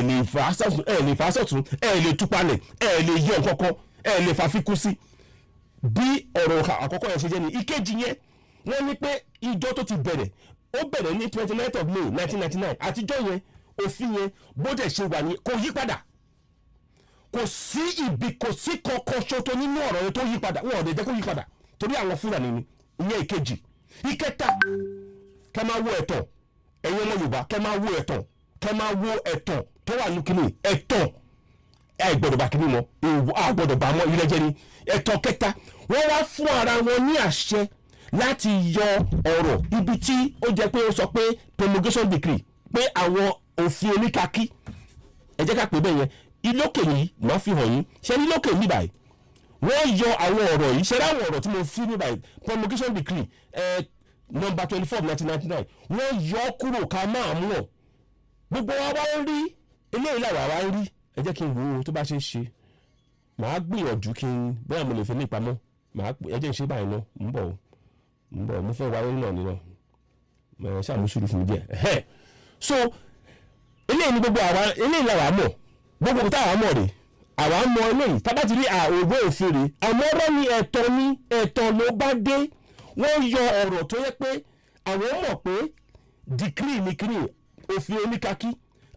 lè fà á sọ̀tún lè túpalẹ̀ lè yọ nǹkankan lè fàfikún sí bí ọ̀rọ̀ àkọ́kọ́ yẹn ṣe jẹ́ ni ìkejì yẹn wọ́n ní pé ìjọ tó ti bẹ̀rẹ̀ ó bẹ̀rẹ̀ ní 29th of May 1999 àtijọ́ yẹn òfin yẹn bó dẹ̀ ṣe wà ní kò yí padà kò sí kankan ṣoṣo nínú ọ̀rọ̀ yẹn tó yí padà wọn ò lè jẹ́ kó yí padà torí àwọn Fúlàní ni ìyẹn ìkejì ìkẹta kẹ máa wo ẹ̀tàn ẹ̀yin ọmọ Yorùbá kẹ máa wo ẹ̀tàn kẹ máa wo ẹ̀tàn tó wà ní kíní ẹ̀tàn gbọ́dọ̀ bá kíní mọ́ gbọ́dọ̀ bá mọ́ ilé jẹ́ ni ẹ̀tàn kẹta wọ́n wá fún ara wọn ní àṣẹ láti yọ ọ̀rọ̀ ibi tí ó jẹ́ pé ó sọ pé promulgation decree pé àwọn òfin oníkakí ẹ jẹ́ ká pè bẹ́ẹ̀ yẹn ìlókè yìí máa fi hàn yín ṣe ní lókè ní báyìí wọ́n yọ àwọn ọ̀rọ̀ yìí ṣe láwọn ọ̀rọ̀ tí mo fi ní báyìí promulgation decree number 24 1999 wọ́n yọ kúrò ká máa mú ọ̀ gbogbo wa wá ń rí eléyìí làwa wá ń rí ẹ jẹ́ kí n wo tó bá ṣe é ṣe màá gbìyànjú kí n bẹ́ẹ̀ mo lè fi ní ìpamọ́ ẹ jẹ́ n ṣe báyìí náà ń bọ̀ mo fẹ́ wáyé náà nínú ṣàmúṣúrú fún mi díẹ̀ so eléyìí ni gbogbo àwa eléyìí làwa mọ̀ gbogbo táwa mọ̀ rè àwa mọ̀ eléyìí tábà ti rí òwe òfin rè àmọ́ ọ̀rọ̀ ni ẹ̀tọ́ ló bá dé wọ́n yọ ọ̀rọ̀ tó yẹ pé àwọn mọ̀ pé dìkírì ní kírì òfin oníkakí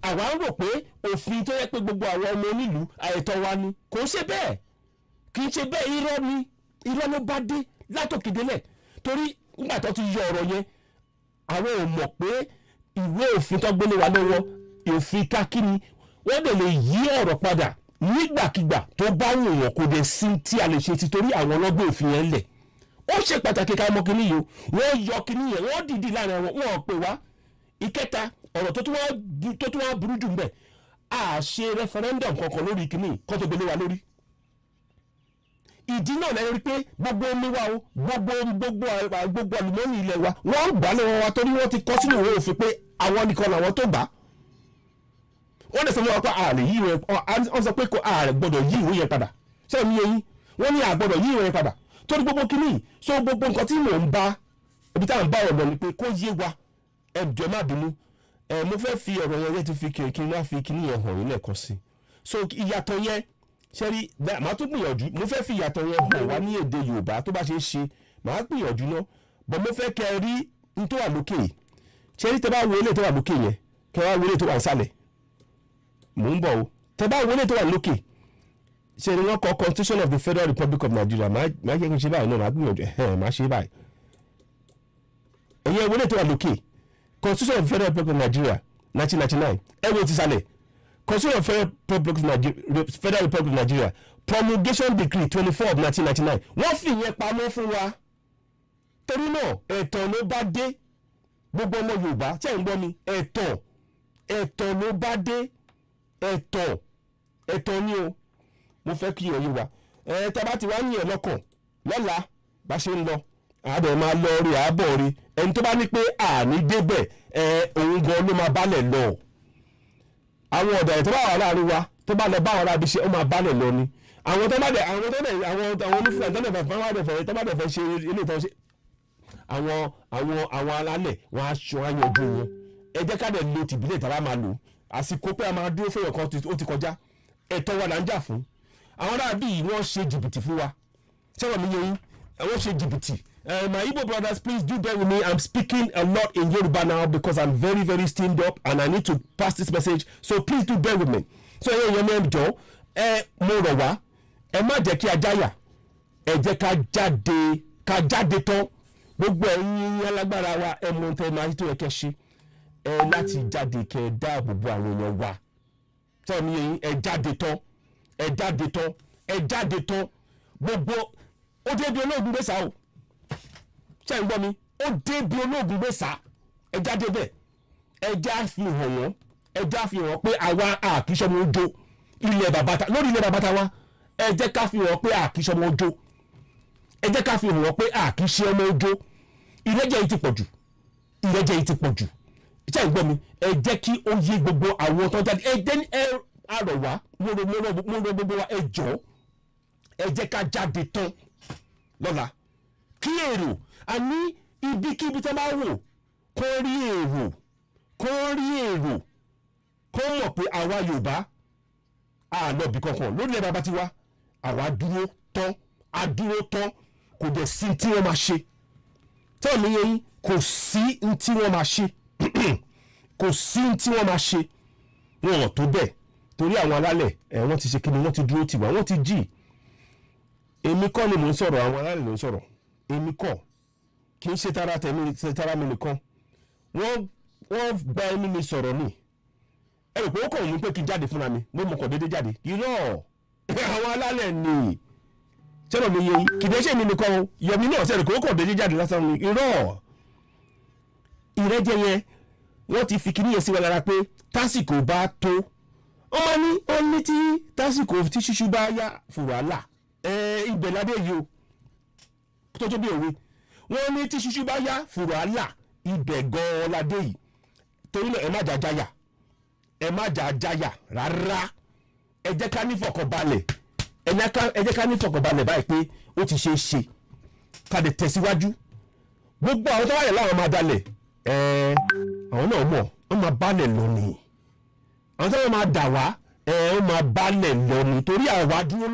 àwa ń rò pé òfin tó yẹ pé gbogbo àwọn ọmọ onílùú àìtọ́ wa ni kò ṣe bẹ́ẹ̀ kì í ṣe bẹ́ẹ̀ irọ́ ló bá dé látòkèdélẹ̀ torí nígbà tó ti yọ ọ̀rọ̀ yẹn àwọn ò mọ̀ pé ìwé òfin tó gbélé wa lọ́wọ́ òfin kakí ni wọ́n dẹ̀ lè yí ọ̀rọ̀ padà nígbàkigbà tó bá wù wọ́n kò dẹ̀ sí tí a lè ṣe ti torí àwọn ọlọ́gbọ́n òfin yẹn lẹ̀ ó ṣe pàtàkì ká mọ̀ kíní yìí wọ́n yọ kíní yẹn wọ́n dìídì láàrin wọn pè wá ìkẹta ọ̀rọ̀ tó tún wá burú jù ń bẹ̀ a ṣe referendum kankan lórí kíní kó tó gbélé wa lórí ìdí náà lẹ́yìn rí pé gbogbo omi wa o gbogbo àlùmọ́ọ́nì ilẹ̀ wa wọ́n gbà lọ́wọ́ wa torí wọ́n ti kọ́ sínú ìwé òfin pé àwọn nìkan làwọn tó gbà wọ́n lè sọ fún wa pé ààrẹ yí ìwé wọ́n sọ pé kò ààrẹ gbọ́dọ̀ yí ìwé yẹn padà ṣé ẹ̀mí yẹn wọ́n ní àgbọ́dọ̀ yí ìwé yẹn padà torí gbogbo kìíní so gbogbo nǹkan tí mò ń bá ibi táwọn bá ọ̀rọ̀ ni pé kó yé wa ẹ̀jọ̀ má bínú mo fẹ́ fi ọ̀rọ̀ yẹn rẹ́ ti fi kí n wá fi kíní yẹn hàn yín lẹ́ẹ̀kan sí so ìyàtọ̀ yẹn ṣẹ́rí màá tún gbìyànjú mo fẹ́ fi ìyàtọ̀ yẹn hàn wá ní èdè Yorùbá tó bá ṣe é ṣe màá gbìyànjú náà bọ̀ mo fẹ́ kẹ́ ẹ rí n tó wà lókè ṣẹ́rí tẹ́ bá wo ilé tó wà lókè yẹn kẹ́ wá wo ilé tó wà nísàlẹ̀ mò ń bọ̀ o tẹ́ bá wo ilé tó wà lókè ṣe ni wọ́n kọ Constitution of the Federal Republic of Nigeria màá jẹ́ kí n ṣe báyìí náà màá gbìyànjú màá ṣe báyìí ẹ̀yẹ wo ilé tó wà lókè Constitution of the Federal Republic of Nigeria 1999 ẹ wo ti sàlẹ̀ Constitution of Federal Republic of Nigeria Promulgation Decree 24 of 1999 wọ́n fi ìyẹn pamọ́ fún wa torí náà ẹ̀tọ́ ló bá dé gbogbo ọmọ Yorùbá tẹ́ ń gbọ́ mi ẹ̀tọ́ ló bá dé ẹ̀tọ́ ni o mo fẹ́ kí ẹ̀yin wa tábà tí wàá níyẹn lọ́kàn lọ́la bá ṣe ń lọ àádọ́ máa lọ rí àábọ̀ rí ẹni tó bá ní pé àní débẹ̀ òun gan ló máa bálẹ̀ lọ àwọn ọ̀dàrẹ̀ tó bá wà láàrin wa tó bá lọ bá wọn láàbí ṣe ó máa bálẹ̀ lọ ni àwọn tó bá dẹ̀ àwọn onífúlẹ̀ tó dẹ̀ fẹ́ wá dẹ̀ fẹ́ tó bá dẹ̀ fẹ́ ṣe ilé ìtọ́ ṣe àwọn alálẹ̀ wọn aṣọ àyànjú wọn ẹ jẹ́ ká dẹ̀ lo tìbílẹ̀ tá a bá máa lò àsìkò pé a máa dúró fẹ́yọ̀ kan ó ti kọjá ẹ̀tọ́ wa là ń jà fún àwọn aráàbí yìí wọ́n ṣe jìbìtì fún wa sọ̀rọ̀ mi yẹ yín wọ́n ṣe jìbìtì my Igbo brothers please do bear with me I'm speaking a lot in Yoruba now because I'm very very steamed up and I need to pass this message so please do bear with me so ẹ̀yẹ́ yẹn mẹ́rin jọ mo rọ̀ wá ẹ má jẹ́ kí a jáyà ẹ jẹ́ ká jáde tán gbogbo ẹ̀yin alágbára wa ẹ mọ tẹ́ máa tó yẹ kẹ́ ṣe láti jáde kẹ́ dáàbò bo àwọn èèyàn wa sọ̀rọ̀ mi yẹ yín ẹ jáde tán gbogbo ó dé bí olóògùn gbèsà o ṣe ń gbọ́ mi ó dé bí olóògùn gbèsà ẹ jáde bẹ́ẹ̀ ẹ já fi hàn wọ́n ẹ já fi hàn pé àwa àkíṣọmọ ojo lórí ilẹ̀ bàbá ta wa ẹ jẹ́ ká fi hàn pé àkíṣọmọ ojo ẹ jẹ́ ká fi hàn pé àkíṣe ọmọ ojo ìrẹ́jẹ yìí ti pọ̀ jù ṣe ń gbọ́ mi ẹ jẹ́ kí ó yé gbogbo àwọn tó jáde ẹ jẹ́ ẹ àrọ̀ wá mo rọ gbogbo wa ẹ jọ̀ọ́ ẹ jẹ́ ká jáde tán lọ́la kí èrò àní ibikíbi tó bá wò kó rí èrò kó mọ̀ pé àwa Yorùbá àlọ́bì kankan lórí ẹ̀ bàbá tiwa àwa dúró tán kò dẹ̀ sí tí wọ́n máa ṣe tẹ́lẹ̀ mi yẹn kò sí tí wọ́n máa ṣe wọn ò tó bẹ́ẹ̀ torí àwọn alálẹ̀ wọ́n ti ṣe kí ni wọ́n ti dúró tiwa wọ́n ti jí èmi kọ́ ni mò ń sọ̀rọ̀ àwọn alálẹ̀ ló ń sọ̀rọ̀ èmi kọ́ kì í ṣe tara mi nìkan wọ́n gba ẹni mi sọ̀rọ̀ ni ẹ rò pé ó kàn mí pé kí n jáde fúnra mi mo mọ̀ kàn déédéé jáde irọ́ àwọn alálẹ̀ ni sẹ́nà mi yẹ kì í ṣe mi nìkan o yọmi náà sẹ́nà pé ó kàn déédéé jáde lásán ni irọ́ ìrẹ́jẹ yẹn wọ́n ti fi kíní yẹn sí wa lára pé tásìkò bá tó wọ́n máa ní ó ní tí tásìkò tí ṣíṣú bá yá fùràlà ibẹ̀ ládé yìí o tó bí òwe wọ́n ní tí ṣíṣú bá yá fùràlà ibẹ̀ gan-an ládé yìí torí náà ẹ má jà jáyà rárá ẹ jẹ́ ká ní fọkànbalẹ̀ ẹ jẹ́ ká ní fọkànbalẹ̀ báyìí pé ó ti ṣe é ṣe ká lè tẹ̀síwájú. Gbogbo àwọn tó wà yẹn láwọn máa dalẹ̀ àwọn náà mọ̀ wọ́n máa balẹ̀ lọ ni. Àwọn tó wọ́n máa dà wá wọ́n máa balẹ̀ lọ ni torí àwa dúró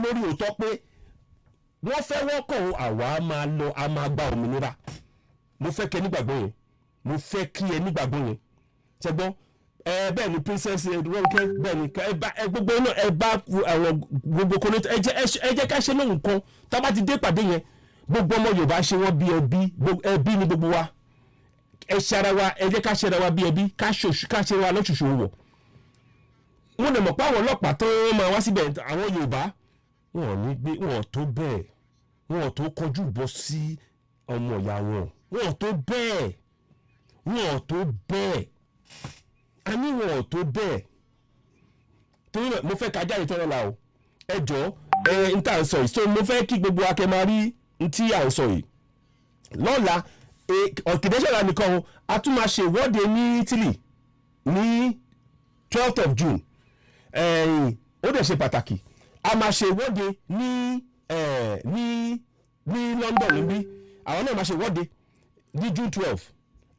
lórí òótọ́ pé wọ́n fẹ́ wọ́kọ̀ àwa máa lọ a máa gba òmìnira. Mo fẹ́ kí ẹ nígbàgbọ́ yẹn ṣẹgbọ́n bẹ́ẹ̀ ni princess Ronke bẹ́ẹ̀ ni gbogbo náà ẹ bá àwọn gbogbo kọ́nẹ́tì ẹ jẹ́ ká ṣe lóhùn kan tá a bá ti dé pàdé yẹn gbogbo ọmọ Yorùbá ṣe wọ́n bí ẹbí ni gbogbo wa ẹ ṣe ara wa ẹ jẹ́ ká ṣe ara wa bí ẹbí ká ṣe wa lọ́ṣùṣù wọ̀. Wọ́n lè mọ̀ pé àwọn ọlọ́pàá tó máa wá síbẹ̀ àwọn Yorùbá wọn tó bẹ́ẹ̀ wọn tó kọjú bọ́ sí ọmọ ìyá wọn tó bẹ́ẹ̀ a ní wọn tó bẹ́ẹ̀ torí mo fẹ́ ká jáde tọ́lọ́ la o ẹ jọ n tá à ń sọ yìí so mo fẹ́ kí gbogbo akẹ́ máa rí n tí à ń sọ yìí lọ́la ọ̀kìdẹ́sọ̀la nìkan o a tún máa ṣe ìwọ́de ní Italy ní 12th of June ó dẹ̀ ṣe pàtàkì a máa ṣe ìwọ́de ní London níbí àwọn náà máa ṣe ìwọ́de ní June 12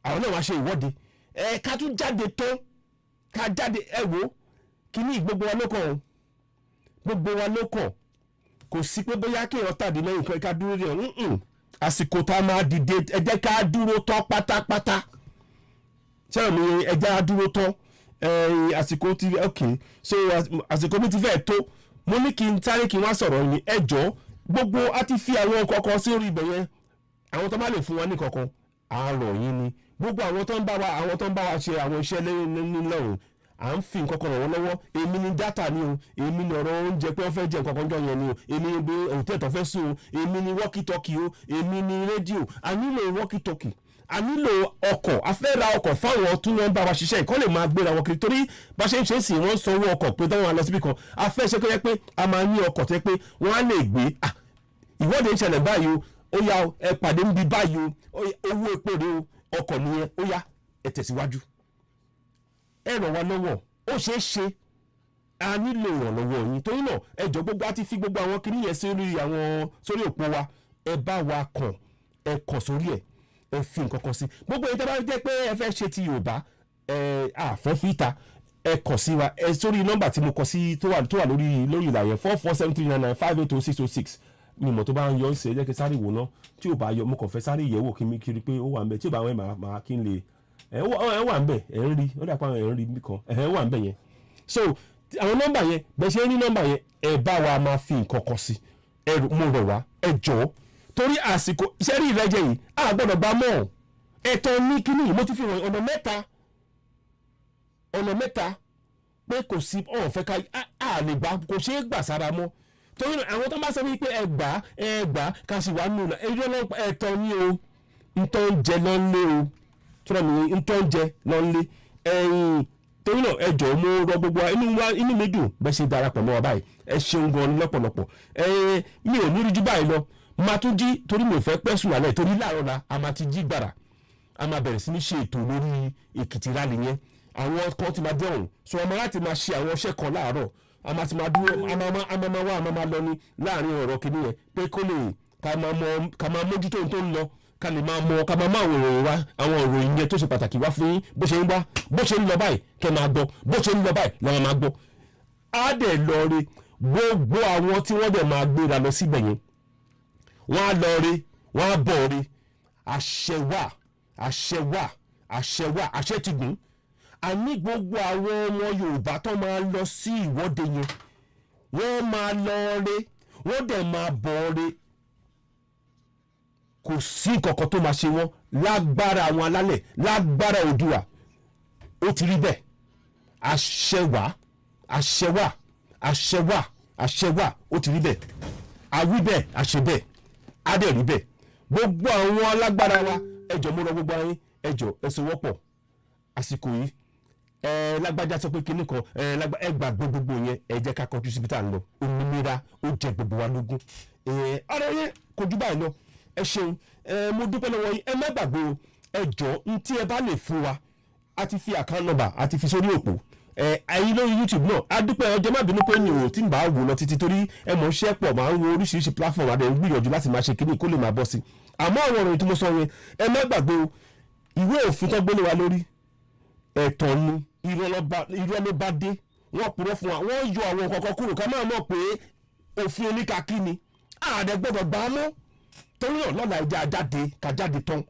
àwọn náà máa ṣe ìwọ́de ká tún jáde tán ká jáde wo kíní gbogbo wa ló kàn kò sí pé bóyá kéèyàn tàdé lẹ́yìn kan ká dúró rẹ̀ àsìkò tá a máa dìde ẹ jẹ́ ká dúró tán pátápátá sẹ́wọ̀n mi ẹ jẹ́ ká dúró tán àsìkò ti so àsìkò mi ti fẹ́ tó mo ní kí n sáré kí n wá sọ̀rọ̀ ni ẹ jọ gbogbo a ti fi àwọn kọ̀ọ̀kan sí orí ibẹ̀ yẹn àwọn tó má lè fún wa ní kọ̀ọ̀kan àárọ̀ yín ni gbogbo àwọn tó ń bá wa ṣe àwọn iṣẹ́ lẹ́yìn à ń fi nǹkan kan ràn wọ́n lọ́wọ́ èmi ni dátà ni o èmi ni ọ̀rọ̀ oúnjẹ pé wọ́n fẹ́ jẹ nǹkan kan jọ yẹn ni o èmi ni òtẹ́ tó fẹ́ sùn o èmi ni wọ́kítọ́kì o èmi ni rédíò a nílò wọ́kítọ́kì a nílò ọkọ̀ a fẹ́ ra ọkọ̀ fáwọn tí wọ́n bá wa ṣiṣẹ́ ìkọ́ lè máa gbéra wọn kiri torí bá ṣe ń ṣe é sì wọ́n sanwó ọkọ̀ pé táwọn lọ síbi kan a fẹ́ ṣe tó yẹ pé a máa ní ọkọ̀ tó yẹ pé wọ́n á lè gbé ìwọ́de ń ṣẹlẹ̀ báyìí o ó yá ẹ pàdé níbi báyìí o owó epo rẹ o ọkọ̀ nìyẹn ó yá ẹ tẹ̀síwájú ẹ ràn wá lọ́wọ́ ó ṣeé ṣe a nílò ìrànlọ́wọ́ yín torí náà ẹ jọ gbogbo àti fi gbogbo àwọn kinní yẹn sórí òpó wa ẹ bá wa kàn sórí ẹ fi nǹkan kan sí gbogbo èyí tó bá jẹ́ pé ẹ fẹ́ ṣe ti Yorùbá àfẹ́ fìta ẹ kàn sí wa ẹ sórí nọ́mbà tí mo kọ sí tó wà lórí ìlà yẹn 4473995806 mi mọ̀ tó bá ń yọ ṣe jẹ́ kí sáré wò ná tí ò bá yọ mo kàn fẹ́ sáré yẹ̀wò kí mi kiri pé ó wà ń bẹ̀ tí ò bá wẹ̀ máa kí n lè ẹ wà ń bẹ̀ ẹ ń rí ó dàpọ̀ ẹ ń rí nìkan ẹ wà ń bẹ̀ yẹn so àwọn nọ́mbà yẹn bẹ́ẹ̀ ṣe ní nọ́mbà yẹn ẹ bá wa máa fi nǹkan kan sí mo rọ̀ wá ẹ jọ̀ọ́ torí àsìkò iṣẹ́ rí ìrẹ́jẹ yìí a gbọ́dọ̀ gbá mọ́ ẹ̀tọ́ ní kíní yìí mo ti fi hàn ọ̀nà mẹ́ta pé kò sí ọ̀fẹ́ ká a lè gbà kò ṣeé gbà sára mọ́ torí àwọn tó bá sọ wípé ẹ gbà ká sì wà nù ẹ̀tọ́ ní o ntọ́ ń jẹ lọ́nlé o tọ́lá mi ntọ́ ń jẹ lọ́nlé torí náà ẹ jọ̀ọ́ mo rọ gbogbo inú mi dùn bẹ́ẹ̀ ṣe darapọ̀ mọ́ wa báyìí ẹ ṣeun gan lọ́pọ̀lọpọ̀ mi ò ní rí jù báyìí lọ máa tún jí torí mi ò fẹ́ pẹ́ sùn lálẹ́ torí láàárọ̀ la a máa ti jí gbàrà a máa bẹ̀rẹ̀ sí ní ṣe ètò lórí Èkìtì rálì yẹn àwọn kan ti máa dé ọ̀hún so ọmọ láti máa ṣe àwọn iṣẹ́ kan láàárọ̀ a máa ti máa dúró a máa lọ ní láàrin ọ̀rọ̀ kìíní yẹn pé kó lè ká máa mójútó ohun tó ń lọ ká lè máa mọ ká máa má àwọn ìròyìn wá àwọn ìròyìn yẹn tó ṣe pàtàkì wá fún yín bó ṣe ń wá bó ṣe ń lọ báyìí kẹ́ máa gbọ́ bó ṣe ń lọ báyìí lọ́wọ́ máa gbọ́ á dẹ̀ lọ rí gbogbo àwọn tí wọ́n dẹ̀ máa gbéra lọ síbẹ̀ yẹn wọ́n á lọ rí wọ́n á bọ̀ rí àṣẹ ti gùn àní gbogbo àwọn ọmọ Yorùbá tó máa lọ sí ìwọ́de yẹn wọ́n máa lọ rí wọ́n dẹ̀ máa bọ̀ rí kò sí nǹkankan tó máa ṣe wọ́n lágbára àwọn alálẹ̀ lágbára Oòduà ó ti rí bẹ́ẹ̀ àṣẹ wà ó ti rí bẹ́ẹ̀ àwí bẹ́ẹ̀ àṣẹ bẹ́ẹ̀ á dẹ̀ rí bẹ́ẹ̀ gbogbo àwọn alágbára wa ẹjọ́ mo rọ gbogbo ayé ẹjọ́ ẹ sowọ́pọ̀ àsìkò yìí lágbájá sọ pé kinní kan ẹ gbàgbé gbogbo yẹn ẹ jẹ́ ká kọjú síbi tá à ń lọ òmìnira ó jẹ gbogbo wa lógún ọ̀rọ̀ yẹn kò jù báyìí lọ ẹ ṣeun mo dúpẹ́ lọ́wọ́ yín ẹ má gbàgbé o ẹ jọ̀ọ́ n tí ẹ bá lè fún wa a ti fi account number a ti fi sórí òpó ẹ̀yin lórí YouTube náà adúpẹ́ ọjọ́ má bínú pé mi ò tí ń bá wò lọ títí torí ẹ mọ̀ ṣẹ́ pọ̀ máa ń wo oríṣiríṣi platform adé ń gbìyànjú láti máa ṣe kíní kó lè máa bọ́ sí àmọ́ àwọn ọ̀rọ̀ tí mo sọ yẹn ẹ má gbàgbé o ìwé òfin tó gbélé wa lórí ẹ̀tàn ni irọ́ ló bá dé wọ́n purọ́ fún wa wọ́n yọ àwọn kọ̀ọ̀kan kúrò ká máa mọ̀ pé òfin oníkàkí ni àdẹ́gbọ́dọ̀ gbà á mọ́ torí náà lọ́la ẹ̀jẹ̀ àjáde ká jáde tán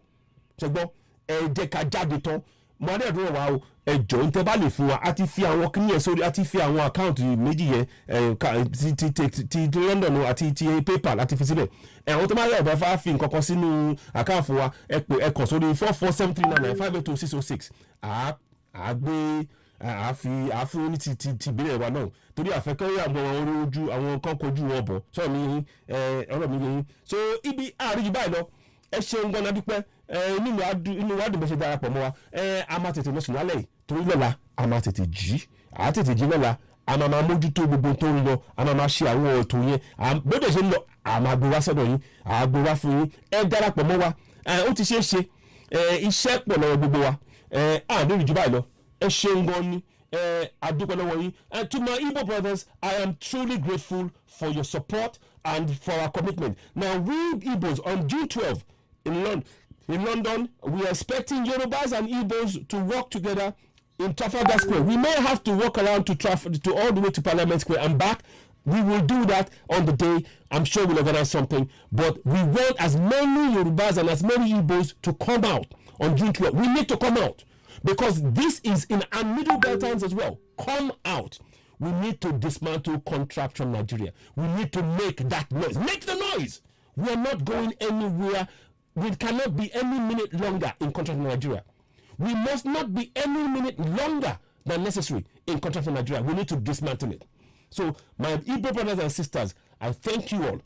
ṣẹgbọ́n ẹ̀jẹ̀ ká jáde tán mo adé ẹ̀dùn wa o ẹ̀jọ̀ ń tẹ́ bá lè fún wa a ti fi àwọn kíní yẹn sórí a ti fi àwọn àkáǹtì méjì yẹn ti London àti ti PayPal láti fi sílẹ̀ àwọn tó máa yẹ ọ̀bẹ fà fi nǹkan kan sínú àkáǹtì wa ẹ kàn sórí 44739958206 àgbé àfún ní ti ìbílẹ̀ wa náà torí àfẹ́kẹ́rẹ́ àwọn orí ojú àwọn nǹkan kojú wọn bọ̀ sọ mi ọ̀rọ̀ mi yẹn so ibi àárín yìí báyìí lọ ẹ ṣeun gan-an dúpẹ́ inú wa dùn bẹ́ẹ̀ ṣe darapọ̀ mọ́ wa a máa tètè lọ sùn lálẹ́ yìí torí lọ́la a máa tètè jí lọ́la a máa mójútó gbogbo tó ń lọ a máa ṣe àwọn ètò yẹn bóde ṣe ń lọ a máa gbé wá sọ́dọ̀ yín a gbé wá fún yín ẹ darapọ̀ mọ́ wa ó ti ṣeé ṣe iṣẹ́ pọ̀ lọ́wọ́ gbogbo wa àdéhùn jù báyìí lọ ẹ ṣeun gan ni adúpẹ́ lọ́wọ́ yín to my Igbo brothers I am truly grateful for your support and for our commitment. Now we Igbos on June 12th in London we are expecting Yorubas and Igbos to work together in Trafalgar Square. We may have to walk around to all the way to Parliament Square and back. We will do that on the day. I'm sure we'll organize something. But we want as many Yorubas and as many Igbos to come out on June 12th. We need to come out. Because this is in our middle belt times as well. Come out. We need to dismantle contract from Nigeria. We need to make that noise. Make the noise. We are not going anywhere. We cannot be any minute longer in contract from Nigeria. We must not be any minute longer than necessary in contract from Nigeria. We need to dismantle it. So, my Igbo brothers and sisters, I thank you all.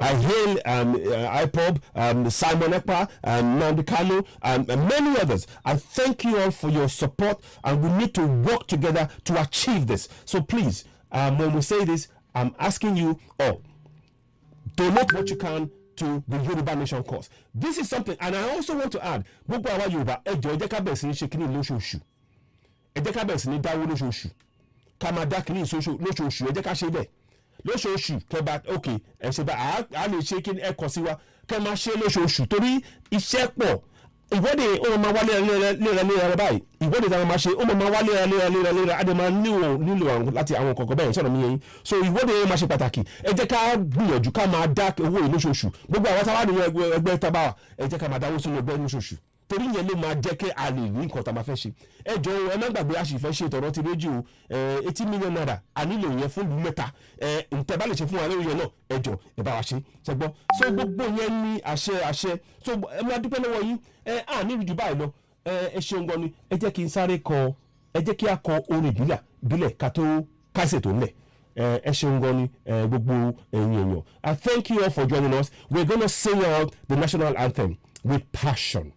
I hail IPOB, Simon Ekpa, Nnamdi Kanu, and many others. I thank you all for your support, and we need to work together to achieve this. So please, when we say this, I'm asking you all, donate what you can to the Yoruba Nation cause. This is something, and I also want to add, gbogbo àwa Yorùbá ẹ jọ̀ọ́ ẹ jẹ́ ká bẹ̀rẹ̀ sí ní ṣe kíní lóṣooṣù. Ẹ jẹ́ ká bẹ̀rẹ̀ sí ní dáwó lóṣooṣù. Ká máa dá kíní lóṣooṣù, ẹ jẹ́ ká ṣe bẹ́ẹ̀. Lóṣooṣù kẹba ok ẹ ṣe bá a lè ṣe kí ẹ kọ sí wa kẹ máa ṣe lóṣooṣù torí iṣẹ́ pọ̀ ìwọ́de ó máa wá léra báyìí ìwọ́de tí a máa ṣe ó máa wá léra adé máa nílò àwọn láti àwọn kọ̀ọ̀kan bẹ́ẹ̀ sọ̀rọ̀ mi yẹn so ìwọ́de máa ṣe pàtàkì ẹ jẹ́ ká gbìyànjú ká máa dá owó yìí lóṣooṣù gbogbo àwọn táwa nìyẹn ẹgbẹ́ tábà ẹ jẹ́ ká máa dáwó sínú ẹgbẹ́ lóṣooṣù torí yẹn ló máa jẹ́ kí a lè ní nǹkan tá a máa fẹ́ ṣe ẹ jọ̀ọ́ ẹ má gbàgbé a sì fẹ́ ṣe ìtọ̀rọ̀ ti rédíò 80 million naira a nílò yẹn fún ìlú mẹ́ta ǹtẹ́ bá lè ṣe fún wa lórí yẹn náà ẹ jọ̀ọ́ ẹ bá wa ṣe ṣẹgbọ́n so gbogbo yẹn ní àṣẹ so ẹ máa dúpẹ́ lọ́wọ́ yín à ní ìrìjù báyìí lọ ẹ ṣeun gan ni ẹ jẹ́ kí n sáré kọ ẹ jẹ́ kí a kọ orin ìbílẹ̀ ká tó kásẹ̀ tó lẹ̀ ẹ ṣeun gan ni gbogbo ẹ̀yin èèyàn I thank you all for joining us. We're gonna sing out the national anthem with passion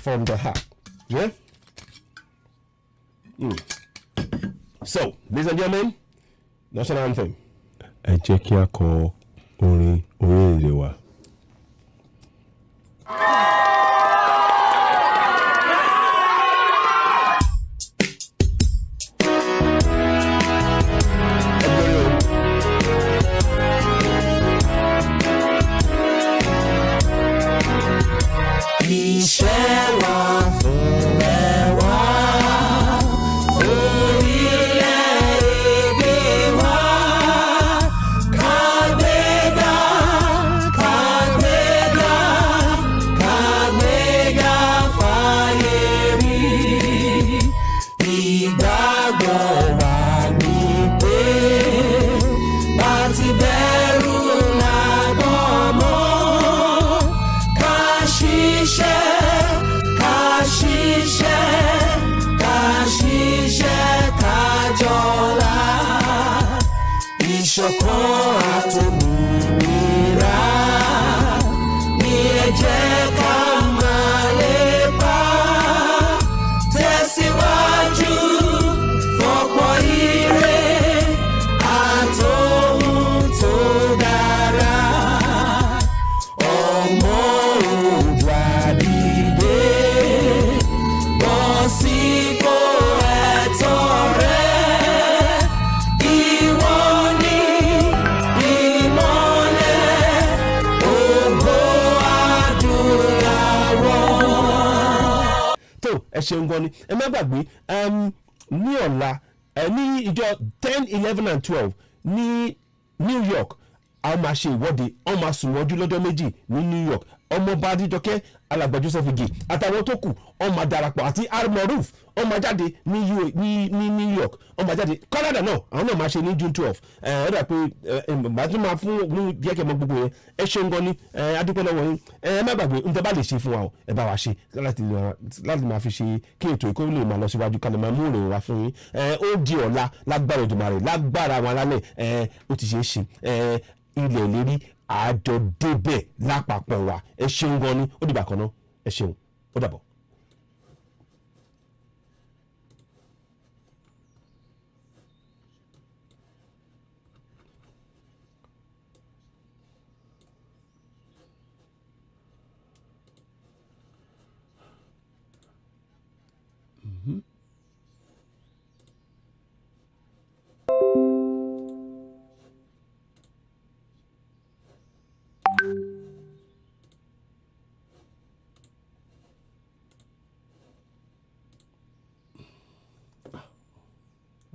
from the heart. Yeah? So, ladies and gentlemen, national anthem. Ẹ jẹ́ kí a kọ orin orílẹ̀-èdè wa. ṣeun gan ni ẹ má gbàgbé ní ọ̀la ní ìjọ 10, 11 and 12 ní New York a máa ṣe ìwọ́de wọ́n máa sùn mọ́jú lọ́jọ́ méjì ní New York ọmọọba Adéjọkẹ́ alàgbà Joseph Ige àtàwọn tó kù wọ́n máa darapọ̀ àti Armoruf wọ́n máa jáde ní New York wọ́n máa jáde Canada náà àwọn náà máa ṣe ní June 12 ẹ dà pé màá tún máa fún díẹ̀ kẹ́ mọ gbogbo yẹn ẹ ṣeun gan ni adúpẹ́ lọ́wọ́ yín ẹ má gbàgbé n tẹ́ bá lè ṣe fún wa o ẹ bá wa ṣe láti máa fi ṣe kí ètò ìkó lè máa lọ síwájú ká lè máa mú ìròyìn wá fún yín ó di ọ̀la lágbára Èdùmàrè lágbára àwọn alálẹ̀ ó ti ṣe é ṣe ilẹ̀ ìlérí àjọ débẹ̀ lápapọ̀ wa ẹ ṣeun gan ni ó dìgbà kan náà ẹ ṣeun ó dàbọ̀.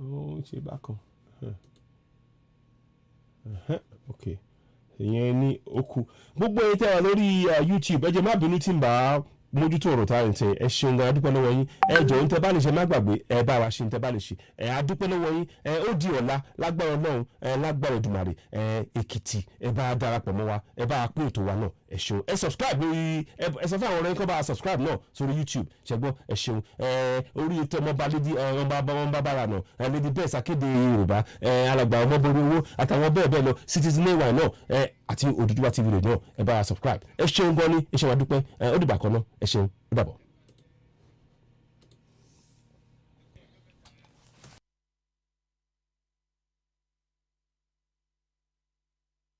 ó ń ṣe bákan ok ìyẹn ní okù gbogbo ẹ̀yin tẹ́ wà lórí YouTube ẹ jẹ́ má bínú tí ń bá mójútó ọ̀rọ̀ tá à ń tẹ ẹ ṣeun gan adúpẹ́ lọ́wọ́ yín ẹ jọ̀ọ́ ń tẹ́ bá lè ṣe má gbàgbé ẹ bá wa ṣe ń tẹ́ bá lè ṣe ẹ adúpẹ́ lọ́wọ́ yín ó di ọ̀la lágbára Ọlọ́run lágbára Èdùmàrè Èkìtì ẹ bá darapọ̀ mọ́ wa ẹ bá pín ètò wa náà ẹ ṣeun ẹ subscribe lórí ẹ sọ fún àwọn ọ̀rẹ́ yín kó bá subscribe náà sórí YouTube ṣẹgbọ́n ẹ ṣeun orí ètò ọmọọba lédi ọmọọba bára náà lédi bẹ́ẹ̀ sàkéde Yorùbá alàgbà ọmọbìnrin owó àtàwọn bẹ́ẹ̀ bẹ́ẹ̀ lọ Citizen ay náà àti Odùduwà TV náà ẹ bá subscribe ẹ ṣeun gan ni ẹ ṣe wá dúpẹ́ ó dìgbà kan náà ẹ ṣeun ó dàbọ̀.